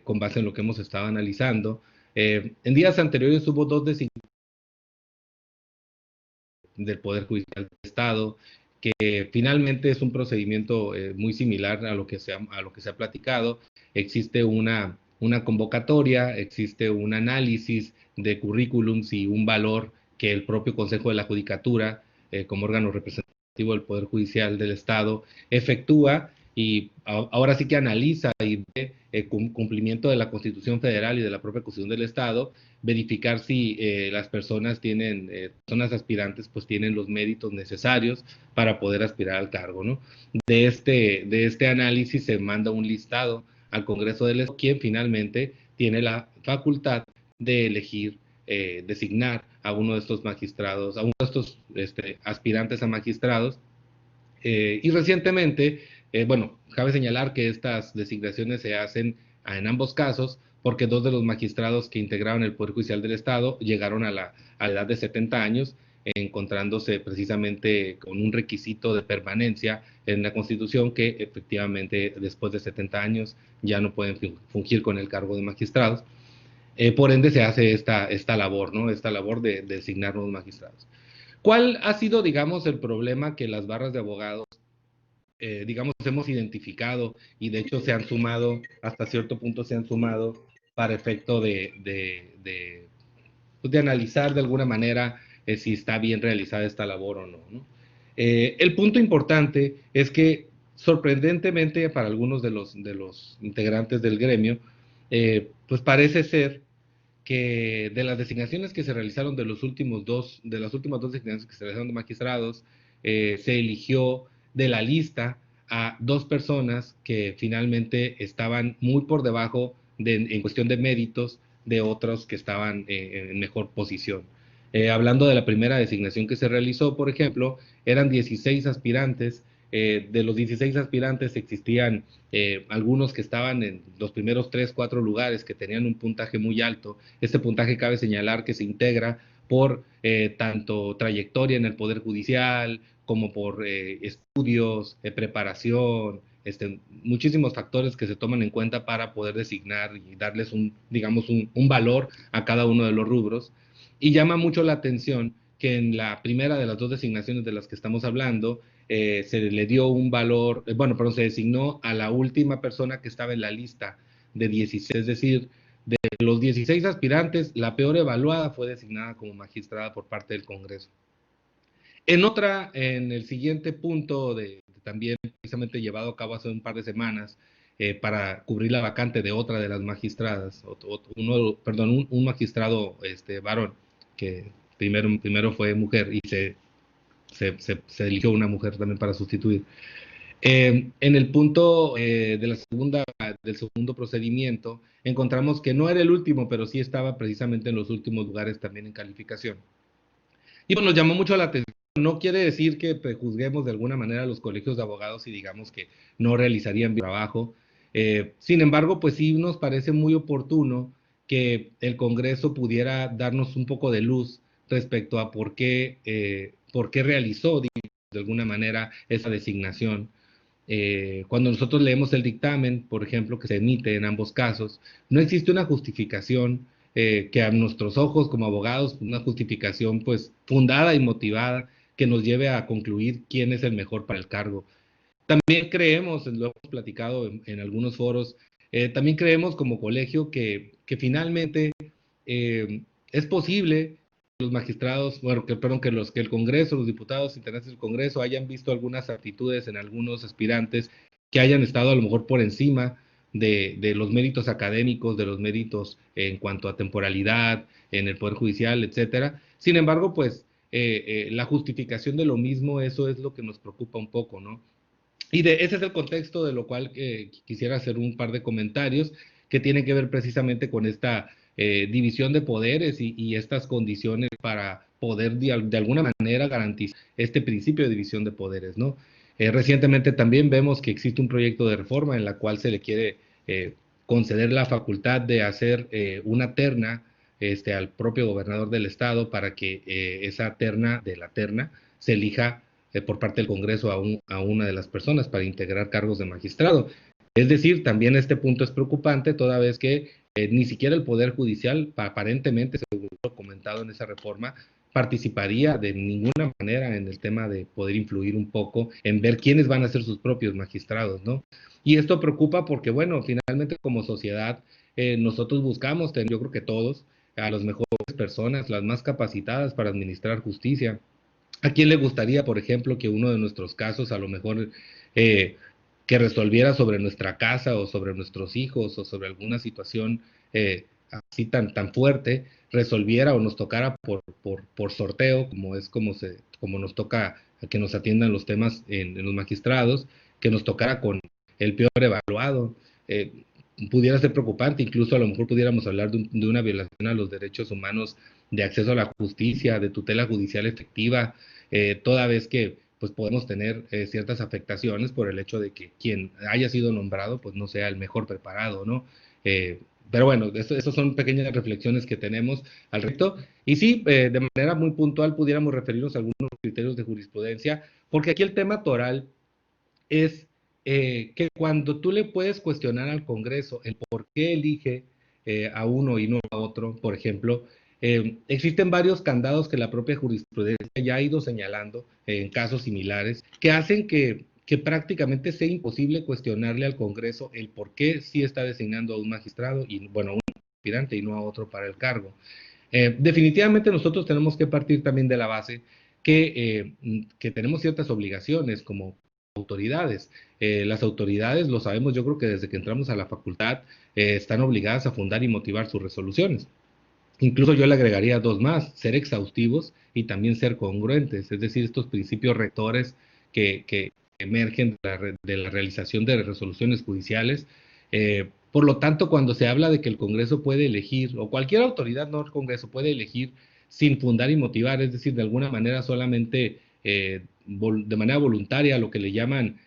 con base en lo que hemos estado analizando. En días anteriores hubo 2 designaciones del Poder Judicial del Estado, que finalmente es un procedimiento muy similar a lo que se ha platicado. Existe una convocatoria, existe un análisis de currículums y un valor que el propio Consejo de la Judicatura, como órgano representativo del Poder Judicial del Estado, efectúa y ahora sí que analiza y ve el cumplimiento de la Constitución Federal y de la propia Constitución del Estado, verificar si las personas personas aspirantes, pues tienen los méritos necesarios para poder aspirar al cargo, ¿no? De este análisis se manda un listado al Congreso del Estado, quien finalmente tiene la facultad de elegir, designar a uno de estos magistrados, a uno de estos aspirantes a magistrados. Y recientemente, bueno, cabe señalar que estas designaciones se hacen en ambos casos porque 2 de los magistrados que integraron el Poder Judicial del Estado llegaron a la edad de 70 años, encontrándose precisamente con un requisito de permanencia en la Constitución que efectivamente después de 70 años ya no pueden fungir con el cargo de magistrados. Por ende se hace esta labor, ¿no? Esta labor de designar nuevos magistrados. ¿Cuál ha sido, digamos, el problema que las barras de abogados, digamos, hemos identificado y de hecho se han sumado, hasta cierto punto se han sumado para efecto de analizar de alguna manera si está bien realizada esta labor o no, ¿no? El punto importante es que sorprendentemente para algunos de los integrantes del gremio, pues parece ser que de las designaciones que se realizaron de las últimas dos designaciones que se realizaron de magistrados, se eligió de la lista a 2 personas que finalmente estaban muy por debajo en cuestión de méritos de otros que estaban en mejor posición. Hablando de la primera designación que se realizó, por ejemplo, eran 16 aspirantes. De los 16 aspirantes existían algunos que estaban en los primeros 3, 4 lugares que tenían un puntaje muy alto. Este puntaje cabe señalar que se integra por tanto trayectoria en el Poder Judicial como por estudios, preparación, muchísimos factores que se toman en cuenta para poder designar y darles digamos, un valor a cada uno de los rubros. Y llama mucho la atención que en la primera de las 2 designaciones de las que estamos hablando, se le dio un valor, se designó a la última persona que estaba en la lista de 16, es decir, de los 16 aspirantes, la peor evaluada fue designada como magistrada por parte del Congreso. En el siguiente punto, también precisamente llevado a cabo hace un par de semanas, para cubrir la vacante de otra de las magistradas, un magistrado varón, que primero fue mujer y se eligió una mujer también para sustituir. En el punto del segundo procedimiento, encontramos que no era el último, pero sí estaba precisamente en los últimos lugares también en calificación. Y bueno, nos llamó mucho la atención. No quiere decir que prejuzguemos de alguna manera a los colegios de abogados y digamos que no realizarían bien trabajo. Sin embargo, pues sí nos parece muy oportuno que el Congreso pudiera darnos un poco de luz respecto a por qué realizó, de alguna manera, esa designación. Cuando nosotros leemos el dictamen, por ejemplo, que se emite en ambos casos, no existe una justificación que a nuestros ojos como abogados, una justificación pues fundada y motivada que nos lleve a concluir quién es el mejor para el cargo. También creemos, lo hemos platicado en algunos foros, también creemos como colegio que finalmente es posible que los magistrados, que el Congreso, los diputados integrantes del Congreso hayan visto algunas aptitudes en algunos aspirantes que hayan estado a lo mejor por encima de los méritos académicos, de los méritos en cuanto a temporalidad, en el Poder Judicial, etcétera. Sin embargo, pues la justificación de lo mismo, eso es lo que nos preocupa un poco, ¿no? Y ese es el contexto de lo cual quisiera hacer un par de comentarios que tienen que ver precisamente con esta división de poderes y estas condiciones para poder de alguna manera garantizar este principio de división de poderes, ¿no? Recientemente también vemos que existe un proyecto de reforma en la cual se le quiere conceder la facultad de hacer una terna al propio gobernador del estado para que esa terna se elija por parte del Congreso a una de las personas para integrar cargos de magistrado. Es decir, también este punto es preocupante toda vez que ni siquiera el Poder Judicial, aparentemente, según lo comentado en esa reforma, participaría de ninguna manera en el tema de poder influir un poco en ver quiénes van a ser sus propios magistrados, ¿no? Y esto preocupa porque, bueno, finalmente como sociedad nosotros buscamos, yo creo que todos, a las mejores personas, las más capacitadas para administrar justicia. ¿A quién le gustaría, por ejemplo, que uno de nuestros casos, a lo mejor que resolviera sobre nuestra casa o sobre nuestros hijos o sobre alguna situación así tan fuerte, resolviera o nos tocara por sorteo, como nos toca que nos atiendan los temas en los magistrados, que nos tocara con el peor evaluado? Pudiera ser preocupante, incluso a lo mejor pudiéramos hablar de una violación a los derechos humanos de acceso a la justicia, de tutela judicial efectiva, toda vez que pues podemos tener ciertas afectaciones por el hecho de que quien haya sido nombrado pues no sea el mejor preparado, ¿no? Pero bueno, esas son pequeñas reflexiones que tenemos al respecto. Y sí, de manera muy puntual pudiéramos referirnos a algunos criterios de jurisprudencia, porque aquí el tema toral es que cuando tú le puedes cuestionar al Congreso el por qué elige a uno y no a otro, por ejemplo, existen varios candados que la propia jurisprudencia ya ha ido señalando en casos similares, que hacen que prácticamente sea imposible cuestionarle al Congreso el por qué sí está designando a un magistrado y, bueno, a un aspirante y no a otro para el cargo. Definitivamente nosotros tenemos que partir también de la base que tenemos ciertas obligaciones como autoridades. Las autoridades, lo sabemos, yo creo que desde que entramos a la facultad, están obligadas a fundar y motivar sus resoluciones. Incluso yo le agregaría dos más: ser exhaustivos y también ser congruentes, es decir, estos principios rectores que emergen de la realización de resoluciones judiciales. Por lo tanto, cuando se habla de que el Congreso puede elegir, o cualquier autoridad, no el Congreso, puede elegir sin fundar y motivar, es decir, de alguna manera solamente de manera voluntaria, lo que le llaman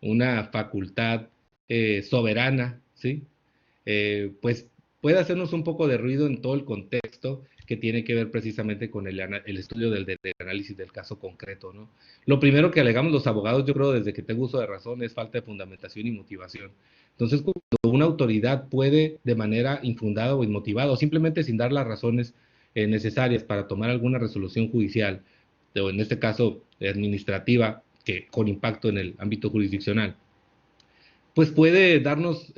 una facultad soberana, ¿sí? Pues puede hacernos un poco de ruido en todo el contexto que tiene que ver precisamente con el estudio del análisis del caso concreto, ¿no? Lo primero que alegamos los abogados, yo creo, desde que tengo uso de razón, es falta de fundamentación y motivación. Entonces, cuando una autoridad puede, de manera infundada o inmotivada, o simplemente sin dar las razones necesarias para tomar alguna resolución judicial, o en este caso administrativa, que con impacto en el ámbito jurisdiccional, pues puede darnos,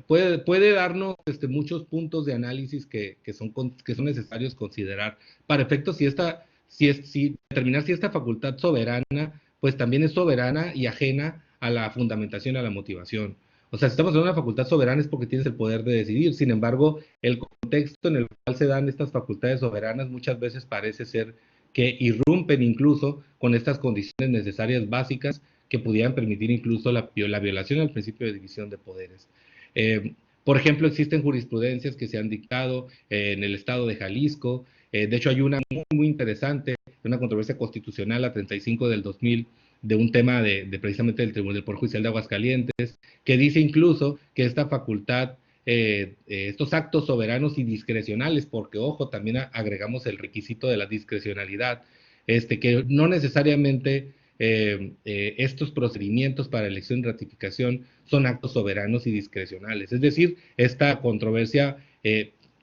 puede darnos muchos puntos de análisis que son necesarios considerar para efectos si determinar si esta facultad soberana, pues también es soberana y ajena a la fundamentación y a la motivación. O sea, si estamos en una facultad soberana es porque tienes el poder de decidir. Sin embargo, el contexto en el cual se dan estas facultades soberanas muchas veces parece ser que irrumpen incluso con estas condiciones necesarias básicas que pudieran permitir incluso la violación al principio de división de poderes. Por ejemplo, existen jurisprudencias que se han dictado en el estado de Jalisco. De hecho, hay una muy interesante, una controversia constitucional, la 35 del 2000, de un tema de precisamente del Tribunal del Poder Judicial de Aguascalientes, que dice incluso que esta facultad, estos actos soberanos y discrecionales, porque ojo, también agregamos el requisito de la discrecionalidad, que no necesariamente estos procedimientos para elección y ratificación son actos soberanos y discrecionales. Es decir, esta controversia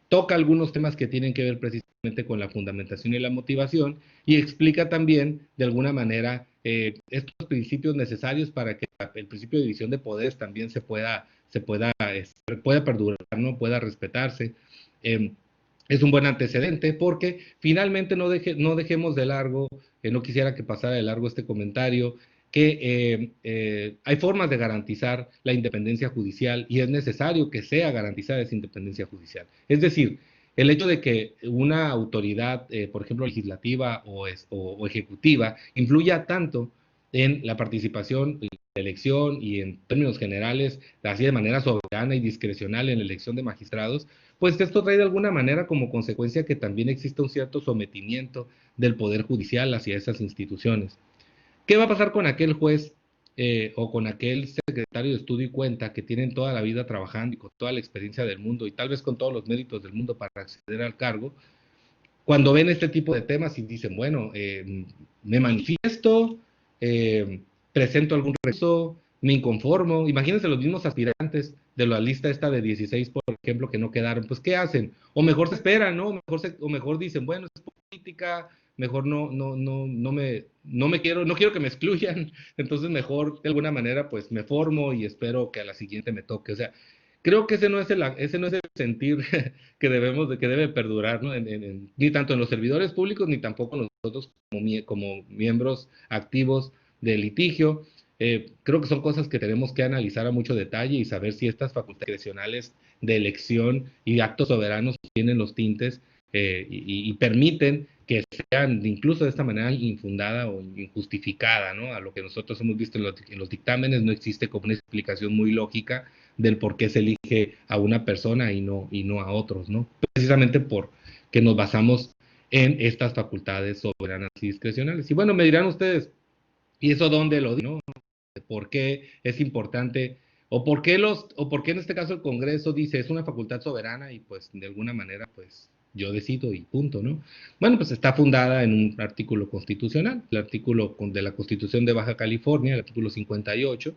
toca algunos temas que tienen que ver precisamente con la fundamentación y la motivación, y explica también, de alguna manera, estos principios necesarios para que el principio de división de poderes también pueda perdurar, ¿no? Pueda respetarse. Es un buen antecedente porque finalmente no dejemos de largo, no quisiera que pasara de largo este comentario, que hay formas de garantizar la independencia judicial y es necesario que sea garantizada esa independencia judicial. Es decir, el hecho de que una autoridad, por ejemplo, legislativa o ejecutiva, influya tanto en la participación, en la elección y en términos generales, así de manera soberana y discrecional en la elección de magistrados, pues esto trae de alguna manera como consecuencia que también exista un cierto sometimiento del Poder Judicial hacia esas instituciones. ¿Qué va a pasar con aquel juez o con aquel secretario de estudio y cuenta que tienen toda la vida trabajando y con toda la experiencia del mundo y tal vez con todos los méritos del mundo para acceder al cargo, cuando ven este tipo de temas y dicen, bueno, me manifiesto, presento algún recurso, me inconformo? Imagínense los mismos aspirantes de la lista esta de 16, por ejemplo, que no quedaron, pues ¿qué hacen? O mejor se esperan, ¿no? O mejor dicen, bueno, es política, mejor no quiero que me excluyan, entonces mejor de alguna manera pues me formo y espero que a la siguiente me toque. O sea, creo que ese no es el sentir que debe perdurar, ¿no? Ni tanto en los servidores públicos, ni tampoco nosotros como miembros activos del litigio. Creo que son cosas que tenemos que analizar a mucho detalle y saber si estas facultades discrecionales de elección y actos soberanos tienen los tintes y permiten que sean incluso de esta manera infundada o injustificada, ¿no? A lo que nosotros hemos visto en los dictámenes, no existe como una explicación muy lógica del por qué se elige a una persona y no a otros, ¿no? Precisamente porque nos basamos en estas facultades soberanas y discrecionales. Y bueno, me dirán ustedes, ¿y eso dónde lo digo, no? ¿Por qué es importante ¿O por qué en este caso el Congreso dice es una facultad soberana y pues de alguna manera pues yo decido y punto, ¿no? Bueno, pues está fundada en un artículo constitucional, el artículo de la Constitución de Baja California, el artículo 58,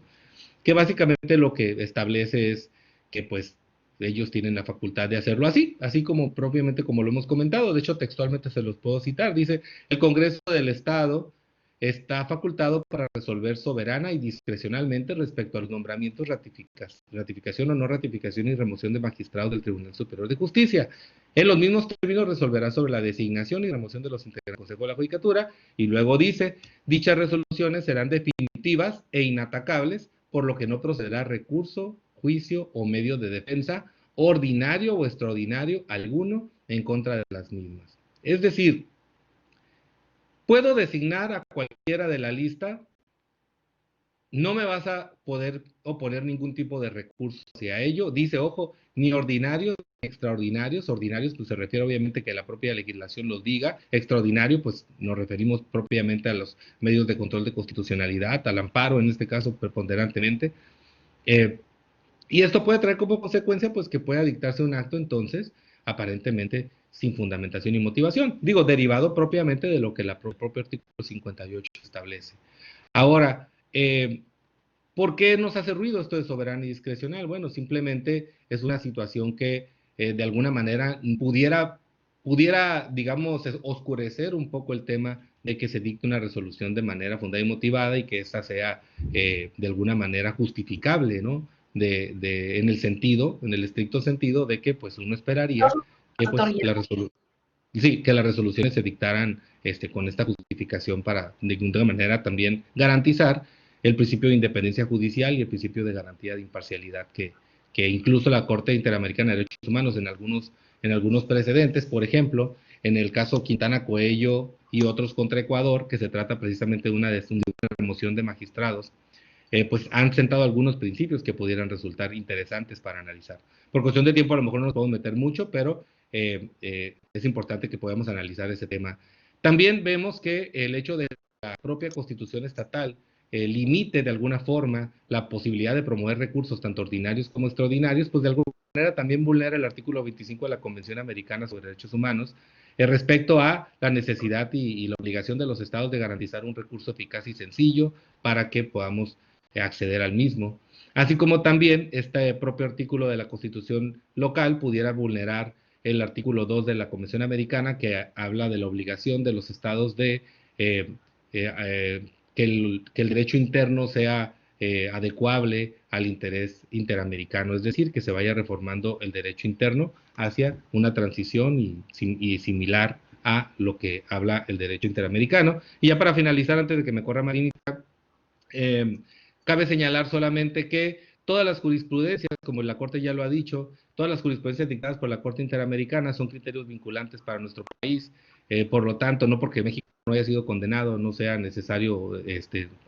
que básicamente lo que establece es que pues ellos tienen la facultad de hacerlo así, así como propiamente como lo hemos comentado. De hecho, textualmente se los puedo citar. Dice, el Congreso del Estado está facultado para resolver soberana y discrecionalmente respecto a los nombramientos, ratificación o no ratificación y remoción de magistrados del Tribunal Superior de Justicia. En los mismos términos resolverá sobre la designación y remoción de los integrantes del Consejo de la Judicatura, y luego dice, dichas resoluciones serán definitivas e inatacables, por lo que no procederá recurso, juicio o medio de defensa ordinario o extraordinario alguno en contra de las mismas. Es decir, puedo designar a cualquiera de la lista, no me vas a poder oponer ningún tipo de recurso hacia ello. Dice, ojo, ni ordinarios ni extraordinarios. Ordinarios, pues se refiere obviamente que la propia legislación los diga. Extraordinario, pues nos referimos propiamente a los medios de control de constitucionalidad, al amparo, en este caso preponderantemente. Y esto puede traer como consecuencia, pues, que pueda dictarse un acto, entonces, aparentemente sin fundamentación y motivación. Digo, derivado propiamente de lo que el propio artículo 58 establece. Ahora, ¿por qué nos hace ruido esto de soberano y discrecional? Bueno, simplemente es una situación que de alguna manera pudiera, digamos, oscurecer un poco el tema de que se dicte una resolución de manera fundada y motivada y que esta sea de alguna manera justificable, ¿no? En el sentido, en el estricto sentido de que pues uno esperaría que pues que las resoluciones se dictaran con esta justificación para de alguna manera también garantizar el principio de independencia judicial y el principio de garantía de imparcialidad que incluso la Corte Interamericana de Derechos Humanos en algunos precedentes, por ejemplo, en el caso Quintana Coello y otros contra Ecuador, que se trata precisamente de una remoción de magistrados, pues han sentado algunos principios que pudieran resultar interesantes para analizar. Por cuestión de tiempo a lo mejor no nos podemos meter mucho, pero es importante que podamos analizar ese tema. También vemos que el hecho de la propia Constitución estatal limite de alguna forma la posibilidad de promover recursos tanto ordinarios como extraordinarios, pues de alguna manera también vulnera el artículo 25 de la Convención Americana sobre Derechos Humanos respecto a la necesidad y la obligación de los estados de garantizar un recurso eficaz y sencillo para que podamos acceder al mismo. Así como también este propio artículo de la Constitución local pudiera vulnerar el artículo 2 de la Convención Americana, que habla de la obligación de los estados de que el derecho interno sea adecuable al interés interamericano, es decir, que se vaya reformando el derecho interno hacia una transición y similar a lo que habla el derecho interamericano. Y ya para finalizar, antes de que me corra Marinita, cabe señalar solamente que todas las jurisprudencias, como la Corte ya lo ha dicho, todas las jurisprudencias dictadas por la Corte Interamericana son criterios vinculantes para nuestro país. Por lo tanto, no porque México no haya sido condenado, no sea necesario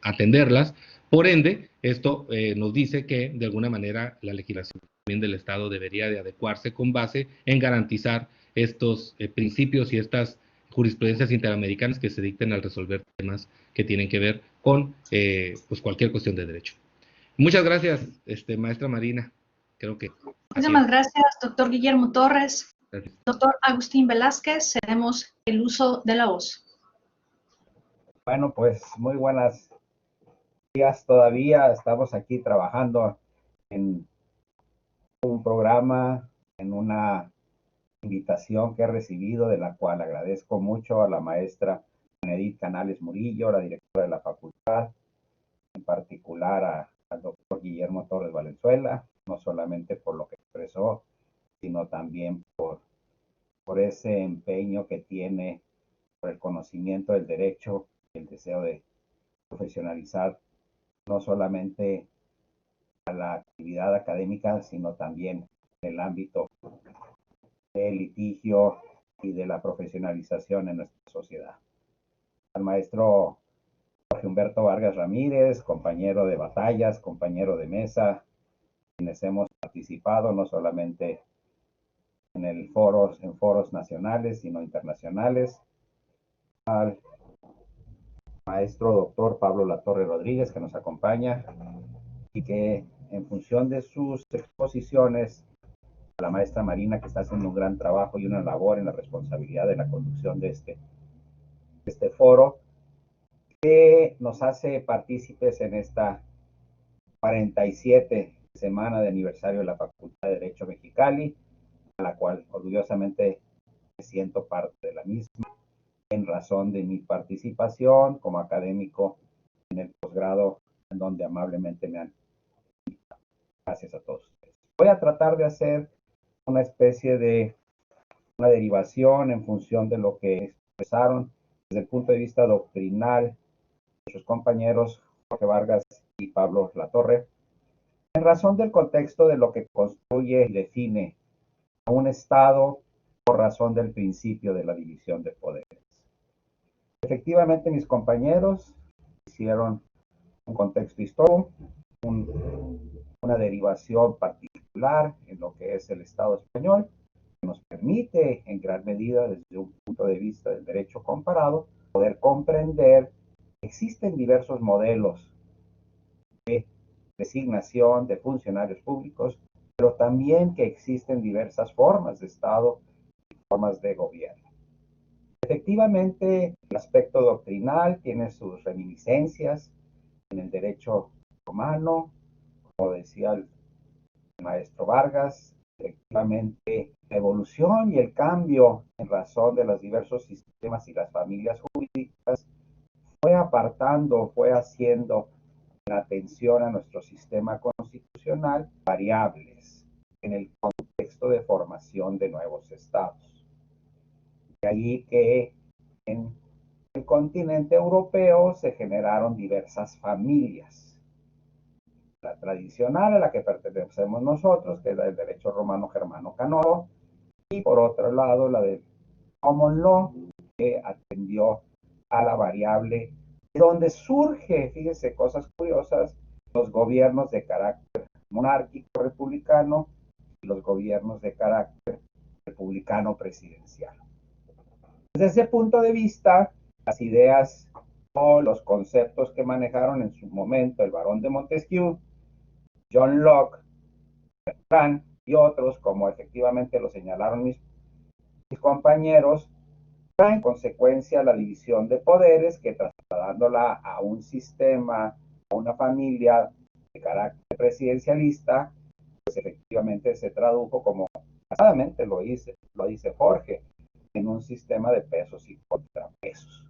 atenderlas. Por ende, esto nos dice que, de alguna manera, la legislación también del Estado debería de adecuarse con base en garantizar estos principios y estas jurisprudencias interamericanas que se dicten al resolver temas que tienen que ver con pues cualquier cuestión de derecho. Muchas gracias, maestra Marina. Creo que Muchísimas gracias, doctor Guillermo Torres. Gracias. Doctor Agustín Velázquez, cedemos el uso de la voz. Bueno, pues muy buenos días. Todavía estamos aquí trabajando en un programa, en una invitación que he recibido, de la cual agradezco mucho a la maestra Edith Canales Murillo, la directora de la facultad, en particular al doctor Guillermo Torres Valenzuela, no solamente por lo que expresó, sino también por ese empeño que tiene por el conocimiento del derecho, el deseo de profesionalizar no solamente a la actividad académica, sino también en el ámbito del litigio y de la profesionalización en nuestra sociedad. Al maestro Jorge Humberto Vargas Ramírez, compañero de batallas, compañero de mesa, quienes hemos participado no solamente en foros nacionales, sino internacionales. Al maestro doctor Pablo Latorre Rodríguez, que nos acompaña y que en función de sus exposiciones, a la maestra Marina, que está haciendo un gran trabajo y una labor en la responsabilidad de la conducción de este foro, que nos hace partícipes en esta 47 semana de aniversario de la Facultad de Derecho Mexicali, a la cual orgullosamente me siento parte de la misma, en razón de mi participación como académico en el posgrado, en donde amablemente me han invitado. Gracias a todos ustedes. Voy a tratar de hacer una especie de una derivación en función de lo que expresaron desde el punto de vista doctrinal nuestros compañeros Jorge Vargas y Pablo Latorre, en razón del contexto de lo que construye y define a un Estado por razón del principio de la división de poderes. Efectivamente, mis compañeros hicieron un contexto histórico, una derivación particular en lo que es el Estado español, que nos permite en gran medida desde un punto de vista del derecho comparado poder comprender que existen diversos modelos de designación de funcionarios públicos, pero también que existen diversas formas de Estado y formas de gobierno. Efectivamente, el aspecto doctrinal tiene sus reminiscencias en el derecho romano, como decía el maestro Vargas. Efectivamente, la evolución y el cambio en razón de los diversos sistemas y las familias jurídicas fue apartando, fue haciendo la atención a nuestro sistema constitucional variables en el contexto de formación de nuevos estados. De ahí que en el continente europeo se generaron diversas familias. La tradicional a la que pertenecemos nosotros, que es la del derecho romano germano canónico, y por otro lado la del common law, que atendió a la variable de donde surge, fíjese, cosas curiosas, los gobiernos de carácter monárquico republicano y los gobiernos de carácter republicano presidencial. Desde ese punto de vista, las ideas o los conceptos que manejaron en su momento el barón de Montesquieu, John Locke, Bertrand y otros, como efectivamente lo señalaron mis compañeros, en consecuencia la división de poderes que trasladándola a un sistema, a una familia de carácter presidencialista, pues efectivamente se tradujo como pasadamente lo dice Jorge, en un sistema de pesos y contrapesos.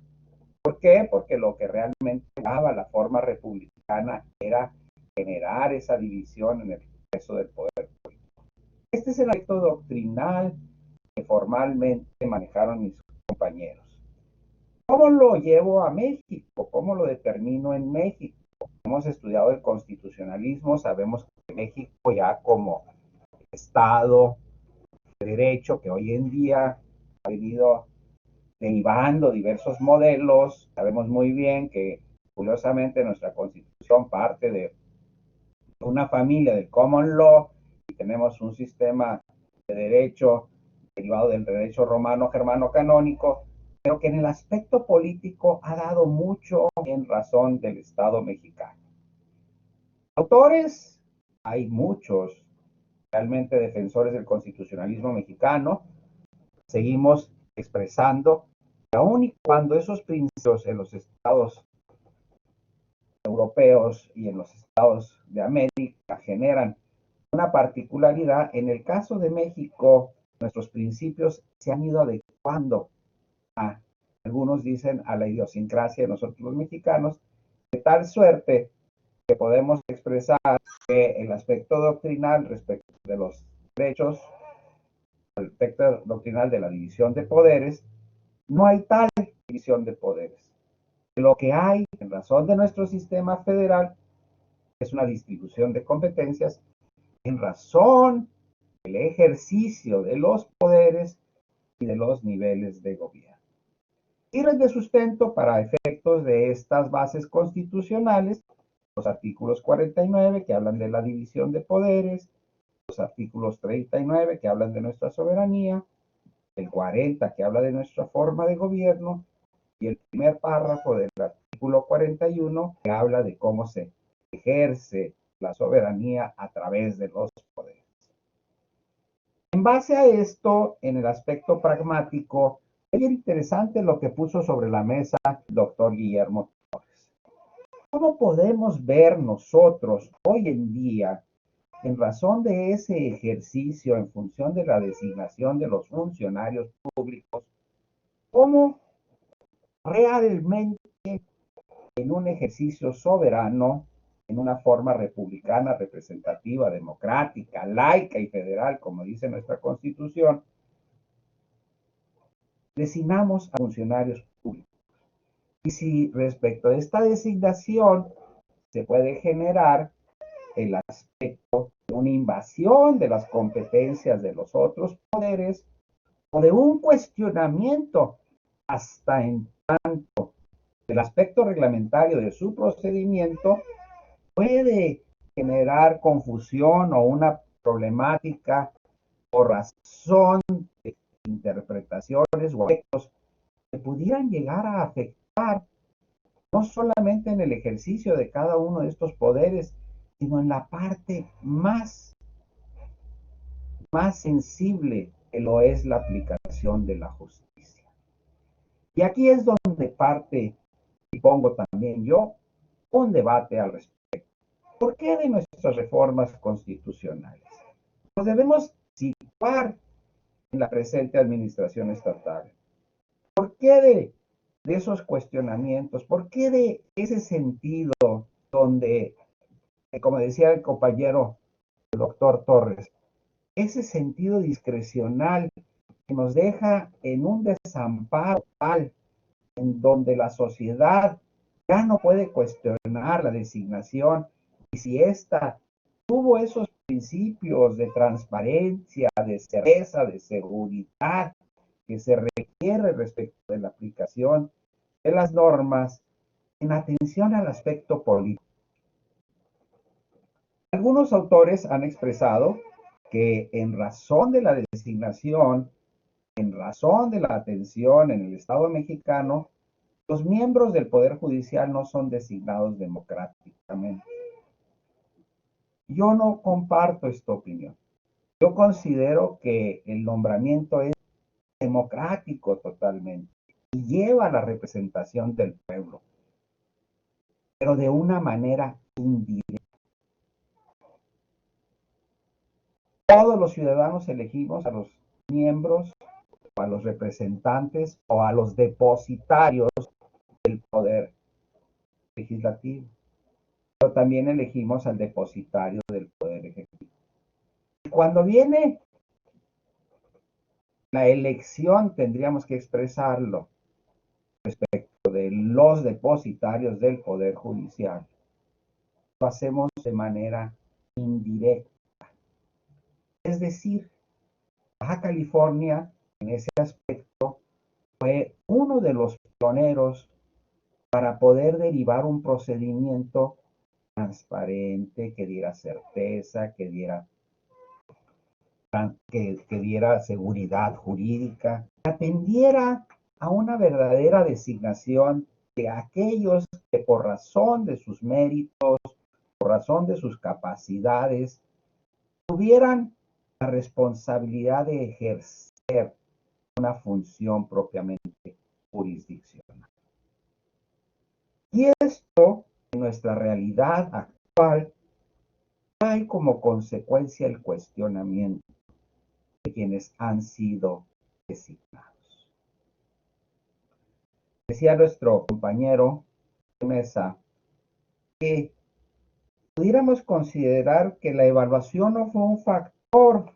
¿Por qué? Porque lo que realmente daba la forma republicana era generar esa división en el peso del poder político. Este es el aspecto doctrinal que formalmente manejaron mis compañeros. ¿Cómo lo llevo a México? ¿Cómo lo determino en México? Hemos estudiado el constitucionalismo, sabemos que México ya como Estado de derecho que hoy en día ha venido derivando diversos modelos, sabemos muy bien que curiosamente nuestra constitución parte de una familia del common law y tenemos un sistema de derecho derivado del derecho romano germano canónico, pero que en el aspecto político ha dado mucho en razón del Estado mexicano. Autores, hay muchos realmente defensores del constitucionalismo mexicano, seguimos expresando que aun y cuando esos principios en los estados europeos y en los estados de América generan una particularidad, en el caso de México, nuestros principios se han ido adecuando a, algunos dicen, a la idiosincrasia de nosotros los mexicanos, de tal suerte que podemos expresar que el aspecto doctrinal respecto de los derechos, el aspecto doctrinal de la división de poderes, no hay tal división de poderes. Lo que hay, en razón de nuestro sistema federal, es una distribución de competencias en razón del ejercicio de los poderes y de los niveles de gobierno. Sirven de sustento para efectos de estas bases constitucionales los artículos 49 que hablan de la división de poderes, los artículos 39 que hablan de nuestra soberanía, el 40 que habla de nuestra forma de gobierno y el primer párrafo del artículo 41 que habla de cómo se ejerce la soberanía a través de los poderes. En base a esto, en el aspecto pragmático, es bien interesante lo que puso sobre la mesa el doctor Guillermo Torres. ¿Cómo podemos ver nosotros hoy en día, en razón de ese ejercicio, en función de la designación de los funcionarios públicos, cómo realmente en un ejercicio soberano, en una forma republicana, representativa, democrática, laica y federal, como dice nuestra Constitución, designamos a funcionarios públicos? Y si respecto a esta designación se puede generar el aspecto de una invasión de las competencias de los otros poderes o de un cuestionamiento hasta en tanto el aspecto reglamentario de su procedimiento puede generar confusión o una problemática por razón de interpretaciones o aspectos que pudieran llegar a afectar no solamente en el ejercicio de cada uno de estos poderes, sino en la parte más sensible que lo es la aplicación de la justicia. Y aquí es donde parte, y pongo también yo, un debate al respecto. ¿Por qué de nuestras reformas constitucionales nos debemos situar en la presente administración estatal? ¿Por qué de esos cuestionamientos? ¿Por qué de ese sentido donde, como decía el compañero, el doctor Torres, ese sentido discrecional que nos deja en un desamparo tal, en donde la sociedad ya no puede cuestionar la designación y si ésta tuvo esos principios de transparencia, de certeza, de seguridad que se requiere respecto de la aplicación de las normas en atención al aspecto político? Algunos autores han expresado que en razón de la designación, en razón de la atención en el Estado mexicano, los miembros del Poder Judicial no son designados democráticamente. Yo no comparto esta opinión. Yo considero que el nombramiento es democrático totalmente y lleva a la representación del pueblo, pero de una manera indirecta. Todos los ciudadanos elegimos a los miembros, o a los representantes o a los depositarios del poder legislativo, pero también elegimos al depositario del poder ejecutivo. Y cuando viene la elección, tendríamos que expresarlo respecto de los depositarios del poder judicial. Lo hacemos de manera indirecta. Es decir, Baja California, en ese aspecto, fue uno de los pioneros para poder derivar un procedimiento transparente, que diera certeza, que diera seguridad jurídica, que atendiera a una verdadera designación de aquellos que por razón de sus méritos, por razón de sus capacidades, tuvieran la responsabilidad de ejercer una función propiamente jurisdiccional. Y esto, en nuestra realidad actual, trae como consecuencia el cuestionamiento de quienes han sido designados. Decía nuestro compañero de mesa que pudiéramos considerar que la evaluación no fue un factor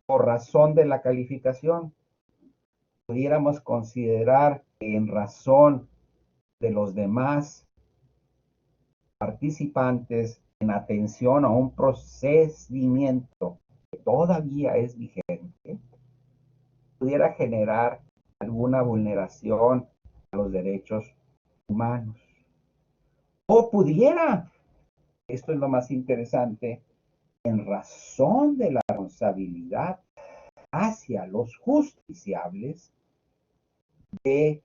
por razón de la calificación. Pudiéramos considerar que en razón de los demás participantes en atención a un procedimiento que todavía es vigente, pudiera generar alguna vulneración a los derechos humanos. O pudiera, esto es lo más interesante, en razón de la responsabilidad hacia los justiciables, de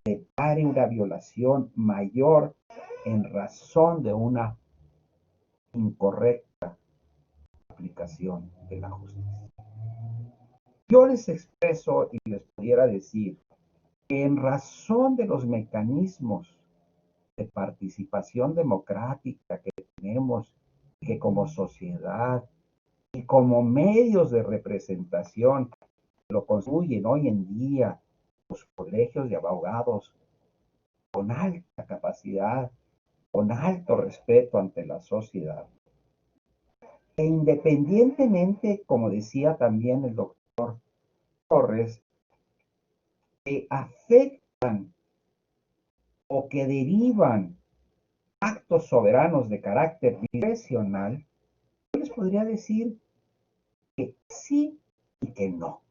depare una violación mayor en razón de una incorrecta aplicación de la justicia. Yo les expreso y les pudiera decir que en razón de los mecanismos de participación democrática que tenemos, que como sociedad y como medios de representación lo construyen hoy en día los colegios de abogados con alta capacidad, con alto respeto ante la sociedad. E independientemente, como decía también el doctor Torres, que afectan o que derivan actos soberanos de carácter discrecional, yo les podría decir que sí y que no.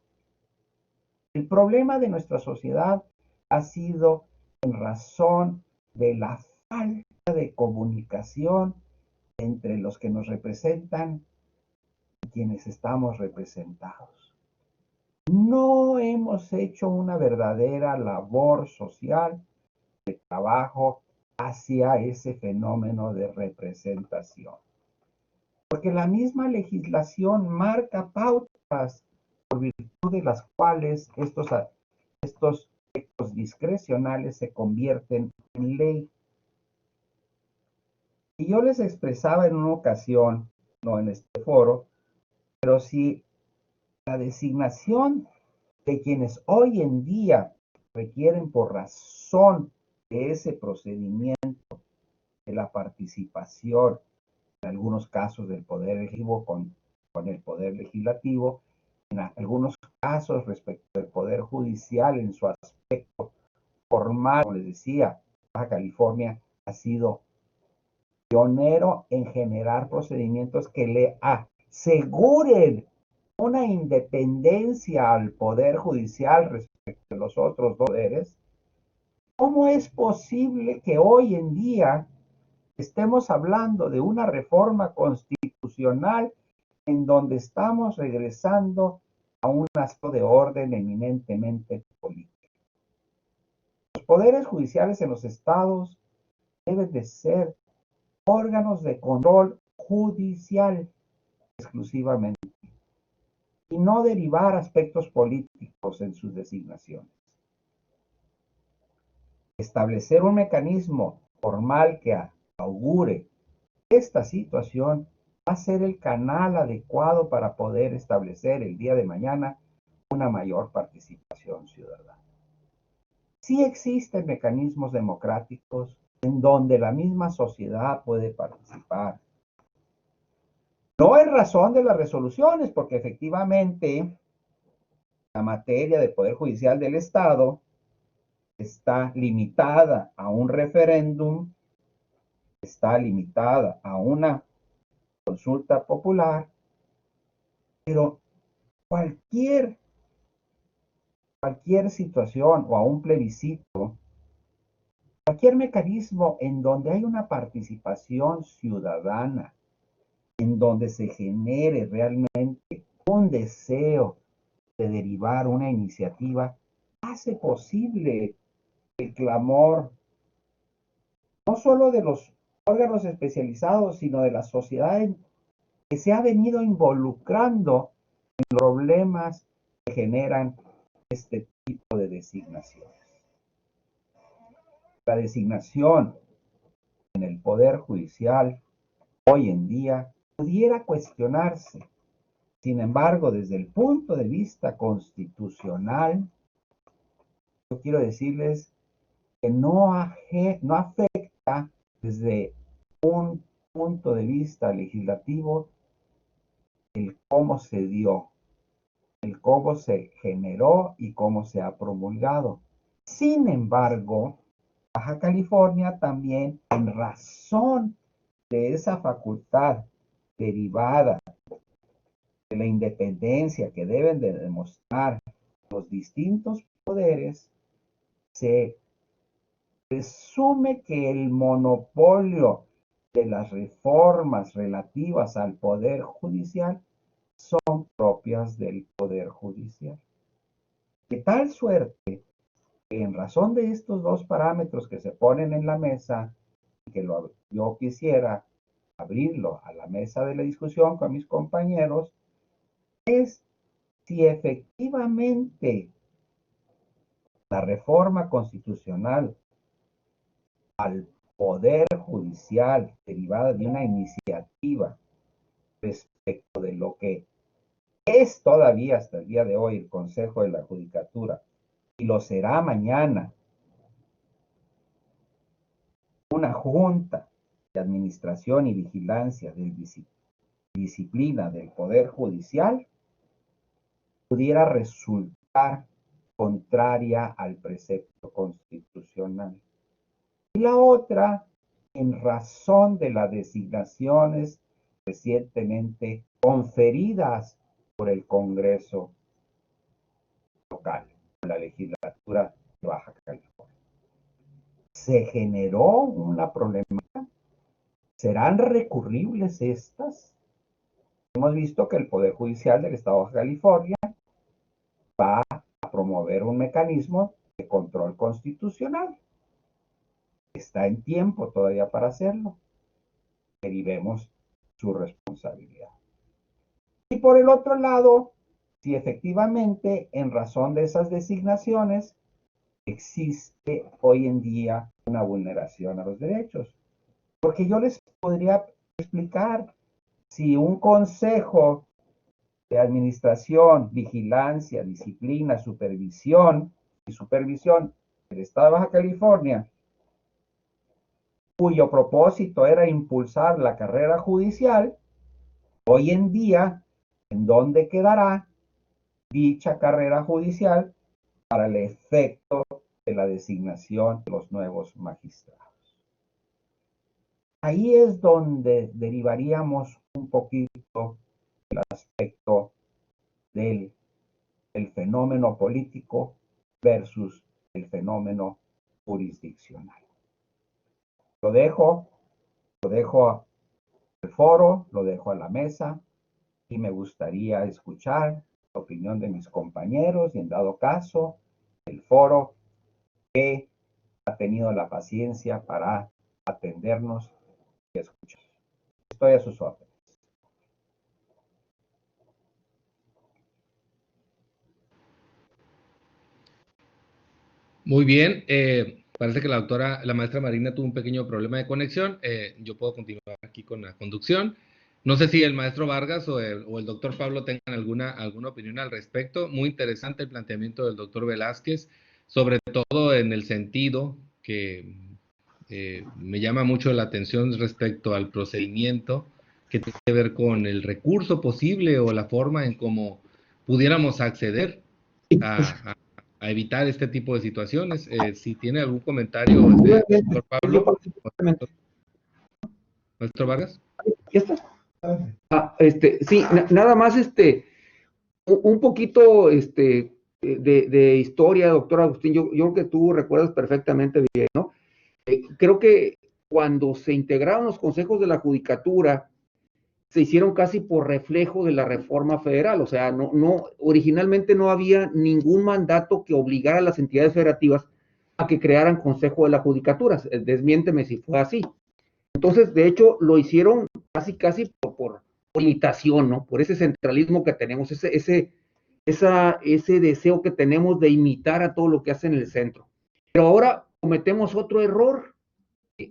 El problema de nuestra sociedad ha sido en razón de la falta de comunicación entre los que nos representan y quienes estamos representados. No hemos hecho una verdadera labor social de trabajo hacia ese fenómeno de representación. Porque la misma legislación marca pautas por virtud de las cuales estos actos discrecionales se convierten en ley. Y yo les expresaba en una ocasión, no en este foro, pero si la designación de quienes hoy en día requieren por razón de ese procedimiento de la participación, en algunos casos del Poder Ejecutivo con el Poder Legislativo, en algunos casos respecto del Poder Judicial en su aspecto formal, como les decía, Baja California ha sido pionero en generar procedimientos que le aseguren una independencia al Poder Judicial respecto de los otros dos poderes. ¿Cómo es posible que hoy en día estemos hablando de una reforma constitucional en donde estamos regresando a un aspecto de orden eminentemente político? Los poderes judiciales en los estados deben de ser órganos de control judicial exclusivamente y no derivar aspectos políticos en sus designaciones. Establecer un mecanismo formal que augure esta situación va a ser el canal adecuado para poder establecer el día de mañana una mayor participación ciudadana. Sí existen mecanismos democráticos en donde la misma sociedad puede participar. No en razón de las resoluciones, porque efectivamente la materia del Poder Judicial del Estado está limitada a un referéndum, está limitada a una consulta popular, pero cualquier situación o a un plebiscito, cualquier mecanismo en donde hay una participación ciudadana, en donde se genere realmente un deseo de derivar una iniciativa, hace posible el clamor no solo de los órganos especializados, sino de la sociedad que se ha venido involucrando en problemas que generan este tipo de designaciones. La designación en el Poder Judicial hoy en día pudiera cuestionarse. Sin embargo, desde el punto de vista constitucional, yo quiero decirles que no afecta desde un punto de vista legislativo el cómo se dio, el cómo se generó y cómo se ha promulgado. Sin embargo, Baja California también, en razón de esa facultad derivada de la independencia que deben de demostrar los distintos poderes, se presume que el monopolio de las reformas relativas al Poder Judicial son propias del Poder Judicial. De tal suerte que en razón de estos dos parámetros que se ponen en la mesa, que yo quisiera abrirlo a la mesa de la discusión con mis compañeros es si efectivamente la reforma constitucional al Poder Judicial derivada de una iniciativa respecto de lo que es todavía hasta el día de hoy el Consejo de la Judicatura, y lo será mañana, una junta de administración y vigilancia de disciplina del Poder Judicial, pudiera resultar contraria al precepto constitucional. Y la otra, en razón de las designaciones recientemente conferidas por el Congreso local, la legislatura de Baja California. Se generó una problemática. ¿Serán recurribles estas? Hemos visto que el Poder Judicial del Estado de Baja California va a promover un mecanismo de control constitucional. Está en tiempo todavía para hacerlo. Derivemos su responsabilidad. Y por el otro lado, si efectivamente, en razón de esas designaciones, existe hoy en día una vulneración a los derechos. Porque yo les podría explicar, si un consejo de administración, vigilancia, disciplina, supervisión del Estado de Baja California, cuyo propósito era impulsar la carrera judicial, hoy en día, ¿en dónde quedará dicha carrera judicial para el efecto de la designación de los nuevos magistrados? Ahí es donde derivaríamos un poquito el aspecto del fenómeno político versus el fenómeno jurisdiccional. Lo dejo al foro, lo dejo a la mesa, y me gustaría escuchar la opinión de mis compañeros y, en dado caso, el foro que ha tenido la paciencia para atendernos y escuchar. Estoy a sus órdenes. Muy bien, parece que la maestra Marina tuvo un pequeño problema de conexión. Yo puedo continuar aquí con la conducción. No sé si el maestro Vargas o el doctor Pablo tengan alguna opinión al respecto. Muy interesante el planteamiento del doctor Velázquez, sobre todo en el sentido que me llama mucho la atención respecto al procedimiento que tiene que ver con el recurso posible o la forma en cómo pudiéramos acceder a evitar este tipo de situaciones. Si tiene algún comentario, doctor Pablo, maestro Vargas. ¿Ya está? Sí, nada más un poquito de historia, doctor Agustín. Yo creo que tú recuerdas perfectamente bien, ¿no? Creo que cuando se integraron los consejos de la judicatura, se hicieron casi por reflejo de la reforma federal. O sea, originalmente no había ningún mandato que obligara a las entidades federativas a que crearan consejo de la judicatura. Desmiénteme si fue así. Entonces, de hecho, lo hicieron casi por imitación, ¿no? Por ese centralismo que tenemos, ese deseo que tenemos de imitar a todo lo que hace en el centro. Pero ahora cometemos otro error.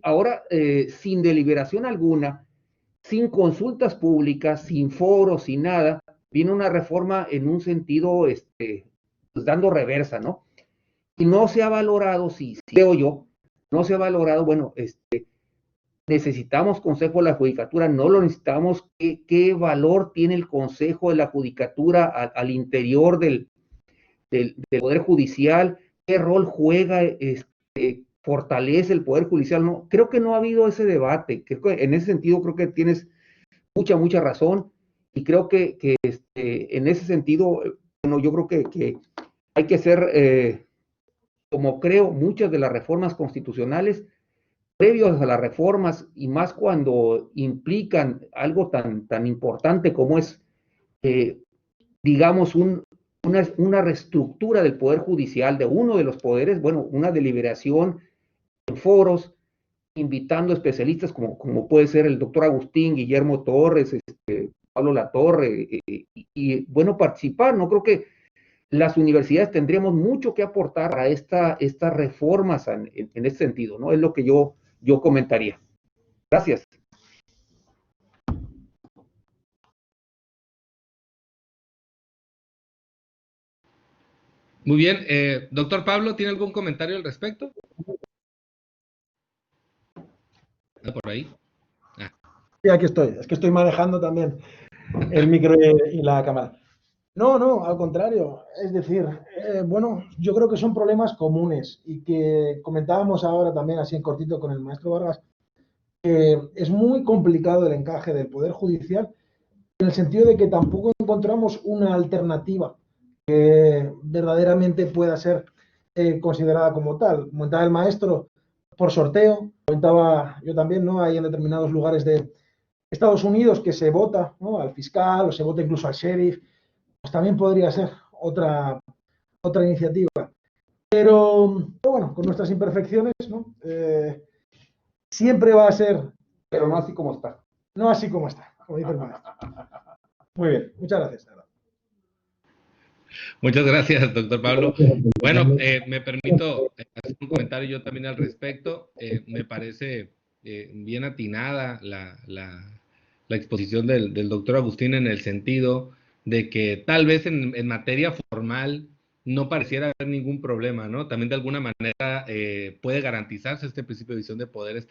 Ahora, sin deliberación alguna, sin consultas públicas, sin foros, sin nada, viene una reforma en un sentido, pues dando reversa, ¿no? Y no se ha valorado, si creo yo, no se ha valorado, bueno, necesitamos Consejo de la Judicatura, no lo necesitamos. ¿Qué valor tiene el Consejo de la Judicatura al interior del Poder Judicial? ¿Qué rol juega? ¿Fortalece el Poder Judicial? No, creo que no ha habido ese debate. En ese sentido creo que tienes mucha razón, y creo que en ese sentido, bueno, yo creo que hay que hacer, como creo, muchas de las reformas constitucionales, previos a las reformas, y más cuando implican algo tan importante como es, digamos, una reestructura del Poder Judicial, de uno de los poderes, bueno, una deliberación en foros, invitando especialistas como puede ser el doctor Agustín, Guillermo Torres, Pablo Latorre, y bueno, participar, ¿no? Creo que las universidades tendríamos mucho que aportar para estas reformas en este sentido, ¿no? Es lo que yo comentaría. Gracias. Muy bien, doctor Pablo, ¿tiene algún comentario al respecto? ¿Por ahí? Sí, aquí estoy. Es que estoy manejando también el micro y la cámara. No, al contrario. Es decir, bueno, yo creo que son problemas comunes y que comentábamos ahora también así en cortito con el maestro Vargas, que es muy complicado el encaje del Poder Judicial en el sentido de que tampoco encontramos una alternativa que verdaderamente pueda ser considerada como tal. Comentaba el maestro por sorteo, comentaba yo también, ¿no? Hay en determinados lugares de Estados Unidos que se vota, ¿no? Al fiscal o se vota incluso al sheriff, pues también podría ser otra iniciativa. Pero bueno, con nuestras imperfecciones, ¿no? Siempre va a ser... Pero no así como está. No así como está, como dice el maestro. Muy bien, muchas gracias. Muchas gracias, doctor Pablo. Bueno, me permito hacer un comentario yo también al respecto. Me parece bien atinada la exposición del doctor Agustín en el sentido de que tal vez en materia formal no pareciera haber ningún problema, ¿no? También de alguna manera puede garantizarse este principio de división de poderes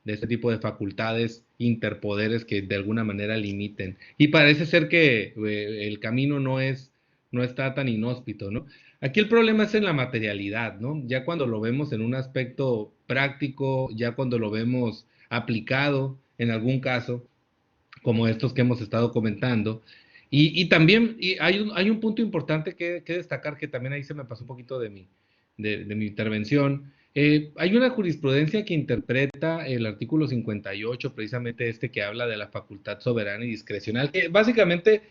de este tipo de facultades, interpoderes que de alguna manera limiten. Y parece ser que el camino no está tan inhóspito, ¿no? Aquí el problema es en la materialidad, ¿no? Ya cuando lo vemos en un aspecto práctico, ya cuando lo vemos aplicado en algún caso, como estos que hemos estado comentando. Y también hay un punto importante que destacar, que también ahí se me pasó un poquito de mi intervención. Hay una jurisprudencia que interpreta el artículo 58, precisamente este que habla de la facultad soberana y discrecional, que básicamente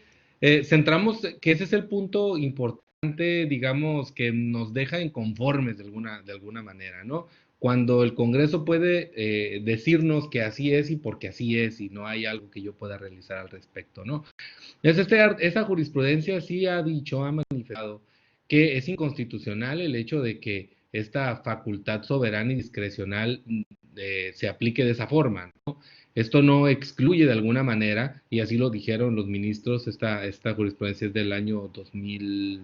centramos que ese es el punto importante, digamos, que nos deja inconformes de alguna manera, ¿no? Cuando el Congreso puede decirnos que así es y porque así es, y no hay algo que yo pueda realizar al respecto, ¿no? Esa jurisprudencia sí ha manifestado que es inconstitucional el hecho de que esta facultad soberana y discrecional se aplique de esa forma, ¿no? Esto no excluye de alguna manera, y así lo dijeron los ministros, esta jurisprudencia es del año 2000,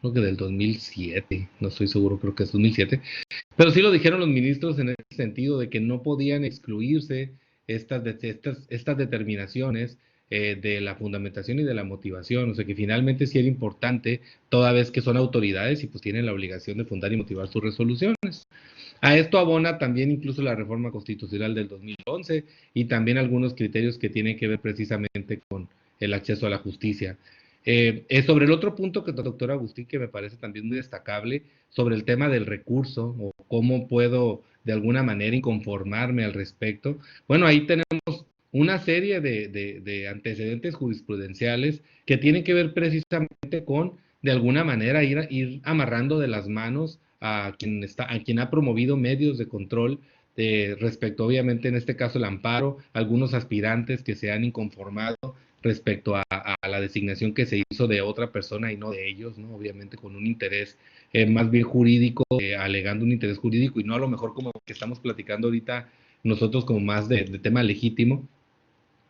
creo que del 2007, no estoy seguro, creo que es 2007, pero sí lo dijeron los ministros en el sentido de que no podían excluirse estas determinaciones de la fundamentación y de la motivación, o sea que finalmente sí era importante, toda vez que son autoridades y pues tienen la obligación de fundar y motivar sus resoluciones. A esto abona también incluso la reforma constitucional del 2011 y también algunos criterios que tienen que ver precisamente con el acceso a la justicia. Sobre el otro punto que el doctor Agustín, que me parece también muy destacable, sobre el tema del recurso o cómo puedo de alguna manera inconformarme al respecto. Bueno, ahí tenemos una serie de antecedentes jurisprudenciales que tienen que ver precisamente con, de alguna manera, ir amarrando de las manos a quien ha promovido medios de control respecto, obviamente, en este caso el amparo, algunos aspirantes que se han inconformado respecto a la designación que se hizo de otra persona y no de ellos, ¿no? Obviamente con un interés más bien jurídico, alegando un interés jurídico y no a lo mejor como que estamos platicando ahorita nosotros como más de tema legítimo.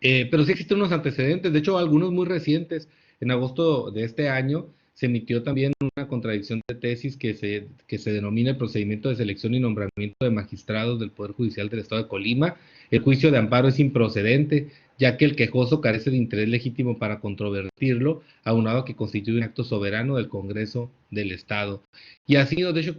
Pero sí existen unos antecedentes, de hecho algunos muy recientes. En agosto de este año se emitió también una contradicción de tesis que se denomina el procedimiento de selección y nombramiento de magistrados del Poder Judicial del Estado de Colima. El juicio de amparo es improcedente, ya que el quejoso carece de interés legítimo para controvertirlo, aunado a que constituye un acto soberano del Congreso del Estado. Y así, de hecho,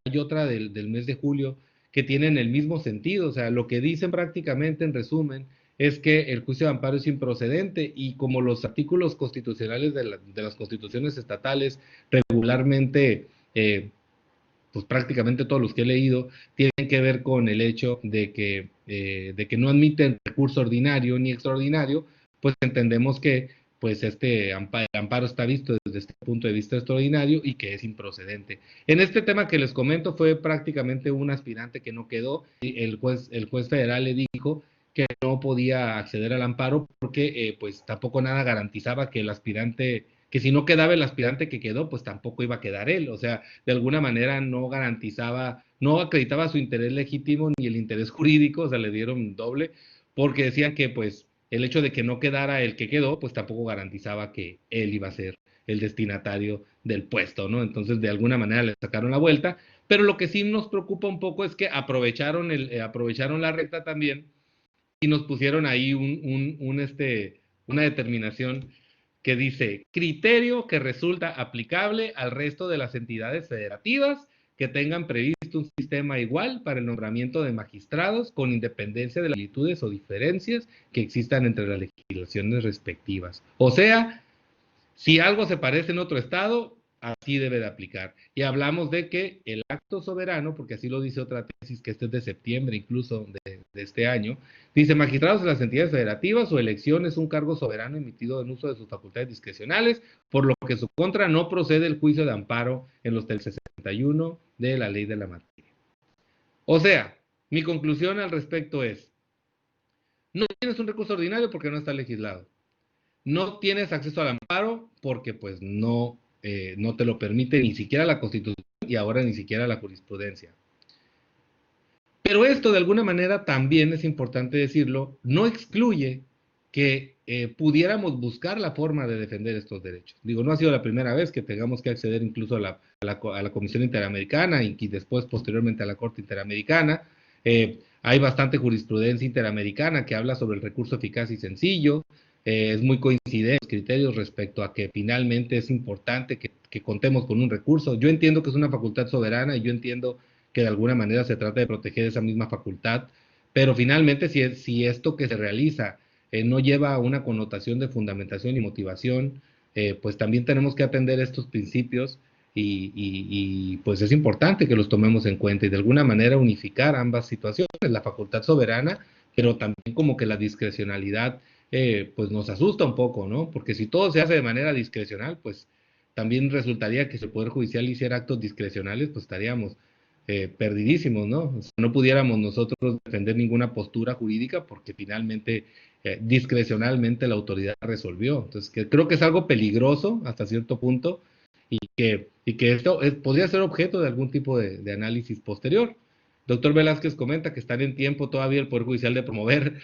hay otra del mes de julio que tienen el mismo sentido, o sea, lo que dicen prácticamente en resumen es que el juicio de amparo es improcedente y como los artículos constitucionales de las constituciones estatales regularmente, pues prácticamente todos los que he leído, tienen que ver con el hecho de que no admiten recurso ordinario ni extraordinario, pues entendemos que pues el amparo está visto desde este punto de vista extraordinario y que es improcedente. En este tema que les comento fue prácticamente un aspirante que no quedó, y el juez federal le dijo que no podía acceder al amparo porque pues tampoco nada garantizaba que el aspirante, que si no quedaba el aspirante que quedó, pues tampoco iba a quedar él, o sea, de alguna manera no garantizaba, no acreditaba su interés legítimo ni el interés jurídico, o sea, le dieron doble, porque decían que pues el hecho de que no quedara el que quedó, pues tampoco garantizaba que él iba a ser el destinatario del puesto, ¿no? Entonces, de alguna manera le sacaron la vuelta, pero lo que sí nos preocupa un poco es que aprovecharon la recta también y nos pusieron ahí una determinación que dice criterio que resulta aplicable al resto de las entidades federativas que tengan previsto un sistema igual para el nombramiento de magistrados con independencia de las similitudes o diferencias que existan entre las legislaciones respectivas. O sea, si algo se parece en otro estado, así debe de aplicar. Y hablamos de que el acto soberano, porque así lo dice otra tesis, que este es de septiembre incluso de este año, dice, magistrados de las entidades federativas, su elección es un cargo soberano emitido en uso de sus facultades discrecionales, por lo que su contra no procede el juicio de amparo en los del 61 de la ley de la materia. O sea, mi conclusión al respecto es, no tienes un recurso ordinario porque no está legislado. No tienes acceso al amparo porque pues no te lo permite ni siquiera la Constitución y ahora ni siquiera la jurisprudencia. Pero esto de alguna manera también es importante decirlo, no excluye que pudiéramos buscar la forma de defender estos derechos. Digo, no ha sido la primera vez que tengamos que acceder incluso a la Comisión Interamericana y después posteriormente a la Corte Interamericana. Hay bastante jurisprudencia interamericana que habla sobre el recurso eficaz y sencillo. Es muy coincidente los criterios respecto a que finalmente es importante que contemos con un recurso. Yo entiendo que es una facultad soberana y yo entiendo que de alguna manera se trata de proteger esa misma facultad, pero finalmente si esto que se realiza no lleva una connotación de fundamentación y motivación, pues también tenemos que atender estos principios y pues es importante que los tomemos en cuenta y de alguna manera unificar ambas situaciones, la facultad soberana, pero también como que la discrecionalidad pues nos asusta un poco, ¿no? Porque si todo se hace de manera discrecional, pues también resultaría que si el Poder Judicial hiciera actos discrecionales, pues estaríamos perdidísimos, ¿no? O sea, no pudiéramos nosotros defender ninguna postura jurídica porque finalmente discrecionalmente la autoridad resolvió. Entonces, creo que es algo peligroso hasta cierto punto y que esto podría ser objeto de algún tipo de análisis posterior. Doctor Velázquez comenta que están en tiempo todavía el Poder Judicial de promover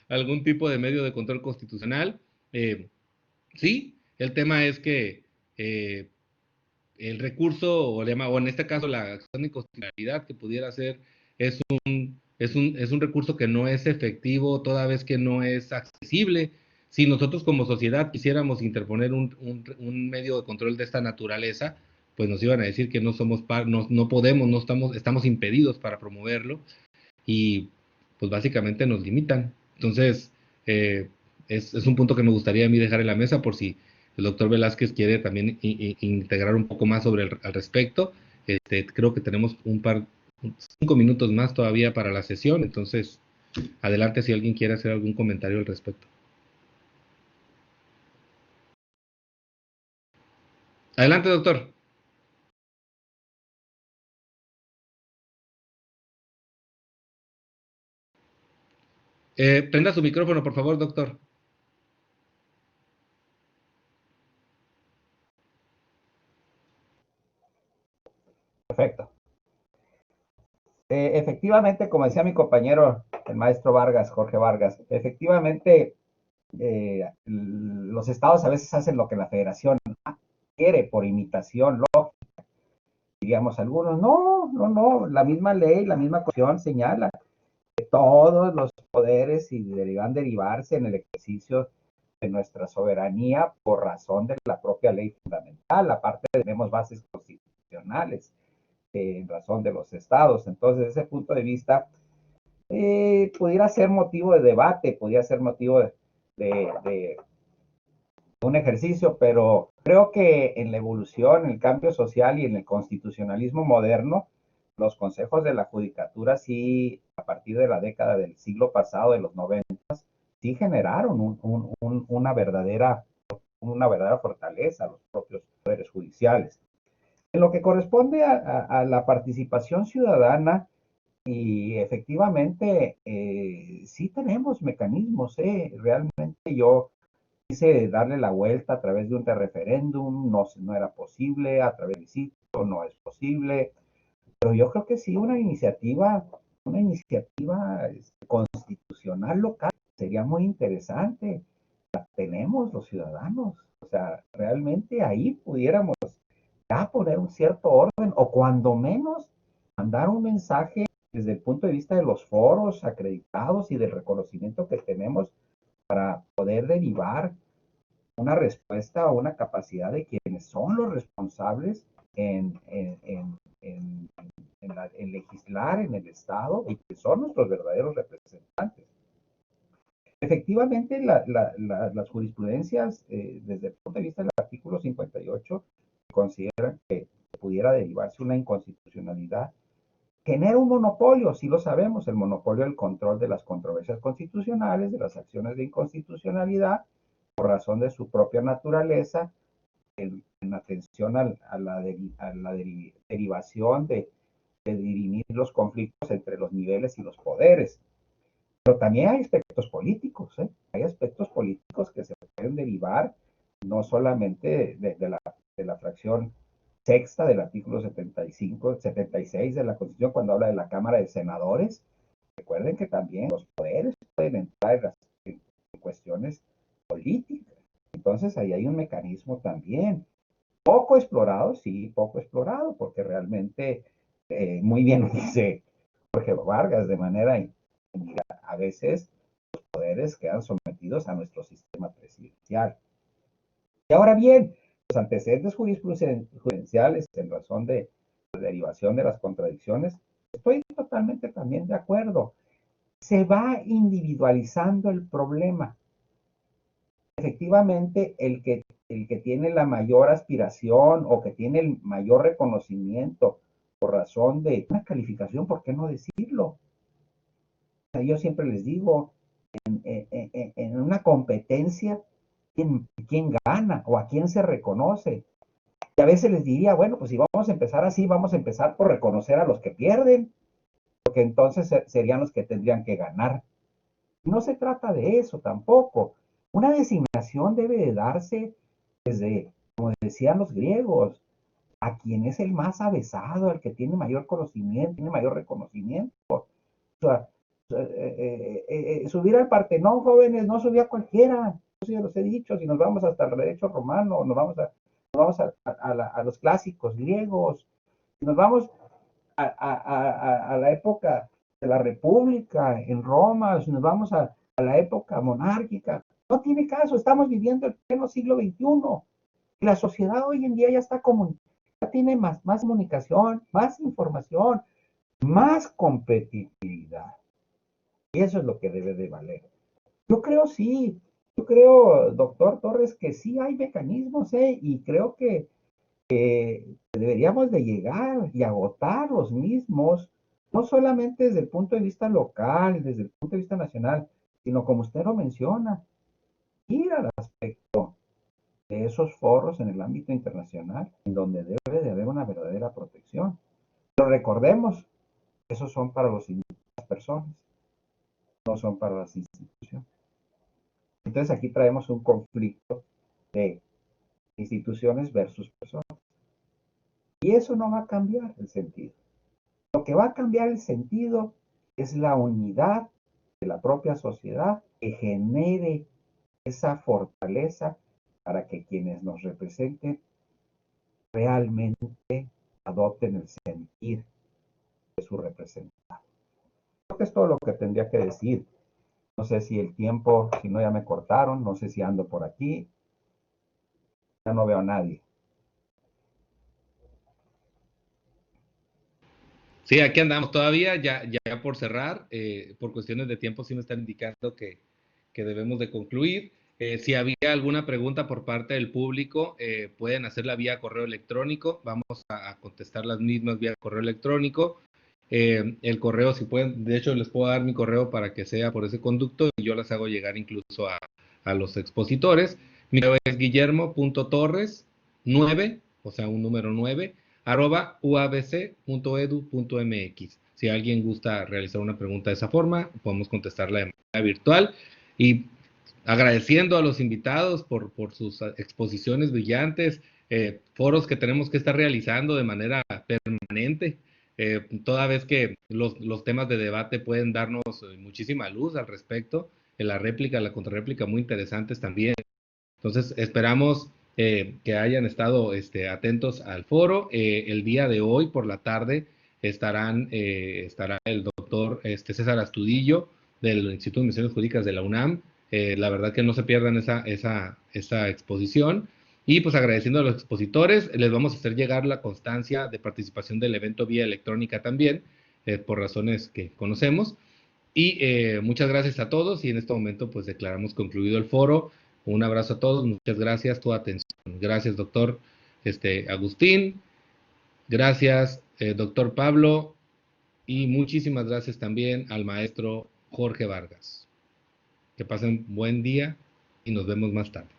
algún tipo de medio de control constitucional. Sí, el tema es que el recurso, o en este caso la acción de inconstitucionalidad que pudiera ser, es un recurso que no es efectivo toda vez que no es accesible. Si nosotros como sociedad quisiéramos interponer un medio de control de esta naturaleza, pues nos iban a decir que no somos no podemos, estamos impedidos para promoverlo y pues básicamente nos limitan. Entonces, es un punto que me gustaría a mí dejar en la mesa por si el doctor Velázquez quiere también integrar un poco más al respecto. Creo que tenemos 5 minutos más todavía para la sesión, entonces adelante si alguien quiere hacer algún comentario al respecto. Adelante, doctor. Prenda su micrófono, por favor, doctor. Perfecto. Efectivamente, como decía mi compañero, el maestro Vargas, Jorge Vargas, efectivamente los estados a veces hacen lo que la federación quiere por imitación lógica. Digamos algunos, no, la misma ley, la misma constitución señala que todos los poderes deberán derivarse en el ejercicio de nuestra soberanía por razón de la propia ley fundamental. Aparte tenemos bases constitucionales en razón de los estados. Entonces, desde ese punto de vista, pudiera ser motivo de debate, pudiera ser motivo de un ejercicio, pero creo que en la evolución, en el cambio social y en el constitucionalismo moderno, los consejos de la judicatura sí, a partir de la década del siglo pasado, de los 90, sí generaron una verdadera fortaleza a los propios poderes judiciales. En lo que corresponde a la participación ciudadana, y efectivamente sí tenemos mecanismos, realmente yo quise darle la vuelta a través de un referéndum, no era posible, a través de sitio no es posible, pero yo creo que sí una iniciativa constitucional local sería muy interesante. La tenemos los ciudadanos, o sea, realmente ahí pudiéramos ya poner un cierto orden, o cuando menos mandar un mensaje desde el punto de vista de los foros acreditados y del reconocimiento que tenemos para poder derivar una respuesta o una capacidad de quienes son los responsables en legislar en el Estado y que son nuestros verdaderos representantes. Efectivamente, las jurisprudencias, desde el punto de vista del artículo 58, consideran que pudiera derivarse una inconstitucionalidad. Genera un monopolio, sí lo sabemos, el monopolio del control de las controversias constitucionales, de las acciones de inconstitucionalidad, por razón de su propia naturaleza, en atención a la derivación de dirimir los conflictos entre los niveles y los poderes. Pero también hay aspectos políticos, hay aspectos políticos que se pueden derivar no solamente de la fracción sexta del artículo 75, 76 de la Constitución, cuando habla de la Cámara de Senadores. Recuerden que también los poderes pueden entrar en cuestiones políticas. Entonces ahí hay un mecanismo también poco explorado, sí, poco explorado, porque realmente muy bien lo dice Jorge Vargas, de manera a veces los poderes quedan sometidos a nuestro sistema presidencial. Y ahora bien, los antecedentes jurisprudenciales en razón de la derivación de las contradicciones, estoy totalmente también de acuerdo. Se va individualizando el problema. Efectivamente, el que tiene la mayor aspiración o que tiene el mayor reconocimiento por razón de una calificación, ¿por qué no decirlo? Yo siempre les digo, en una competencia, ¿quién gana o a quién se reconoce? Y a veces les diría, bueno, pues si vamos a empezar así, vamos a empezar por reconocer a los que pierden, porque entonces serían los que tendrían que ganar. No se trata de eso tampoco. Una designación debe de darse desde, como decían los griegos, a quien es el más avesado, al que tiene mayor conocimiento, tiene mayor reconocimiento. O sea, subir al Partenón, jóvenes, no subía cualquiera. Yo ya los he dicho, si nos vamos hasta el derecho romano, nos vamos a los clásicos griegos, si nos vamos a la época de la República en Roma, si nos vamos a la época monárquica, no tiene caso, estamos viviendo el pleno siglo XXI. Y la sociedad hoy en día ya está ya tiene más comunicación, más información, más competitividad. Y eso es lo que debe de valer. Yo creo, doctor Torres, que sí hay mecanismos, y creo que deberíamos de llegar y agotar los mismos, no solamente desde el punto de vista local, desde el punto de vista nacional, sino como usted lo menciona, ir al aspecto de esos foros en el ámbito internacional, en donde debe de haber una verdadera protección. Pero recordemos, esos son para las personas, no son para las instituciones. Entonces aquí traemos un conflicto de instituciones versus personas. Y eso no va a cambiar el sentido. Lo que va a cambiar el sentido es la unidad de la propia sociedad que genere esa fortaleza para que quienes nos representen realmente adopten el sentir de su representante. Creo que es todo lo que tendría que decir. No sé si el tiempo, si no ya me cortaron, no sé si ando por aquí. Ya no veo a nadie. Sí, aquí andamos todavía, ya por cerrar, por cuestiones de tiempo sí me están indicando que debemos de concluir. Si había alguna pregunta por parte del público, pueden hacerla vía correo electrónico, vamos a contestar las mismas vía correo electrónico. El correo, si pueden, de hecho les puedo dar mi correo para que sea por ese conducto, y yo las hago llegar incluso a los expositores. Mi correo es guillermo.torres9, o sea, un número 9, @uabc.edu.mx. Si alguien gusta realizar una pregunta de esa forma, podemos contestarla de manera virtual. Y agradeciendo a los invitados por sus exposiciones brillantes, foros que tenemos que estar realizando de manera permanente, toda vez que los temas de debate pueden darnos muchísima luz al respecto, la réplica, la contrarréplica muy interesantes también. Entonces, esperamos que hayan estado atentos al foro. El día de hoy, por la tarde, estará el doctor César Astudillo del Instituto de Investigaciones Jurídicas de la UNAM. La verdad que no se pierdan esa exposición. Y pues agradeciendo a los expositores, les vamos a hacer llegar la constancia de participación del evento vía electrónica también, por razones que conocemos. Y muchas gracias a todos y en este momento pues declaramos concluido el foro. Un abrazo a todos, muchas gracias, tu atención. Gracias, doctor Agustín. Gracias, doctor Pablo. Y muchísimas gracias también al maestro Jorge Vargas. Que pasen buen día y nos vemos más tarde.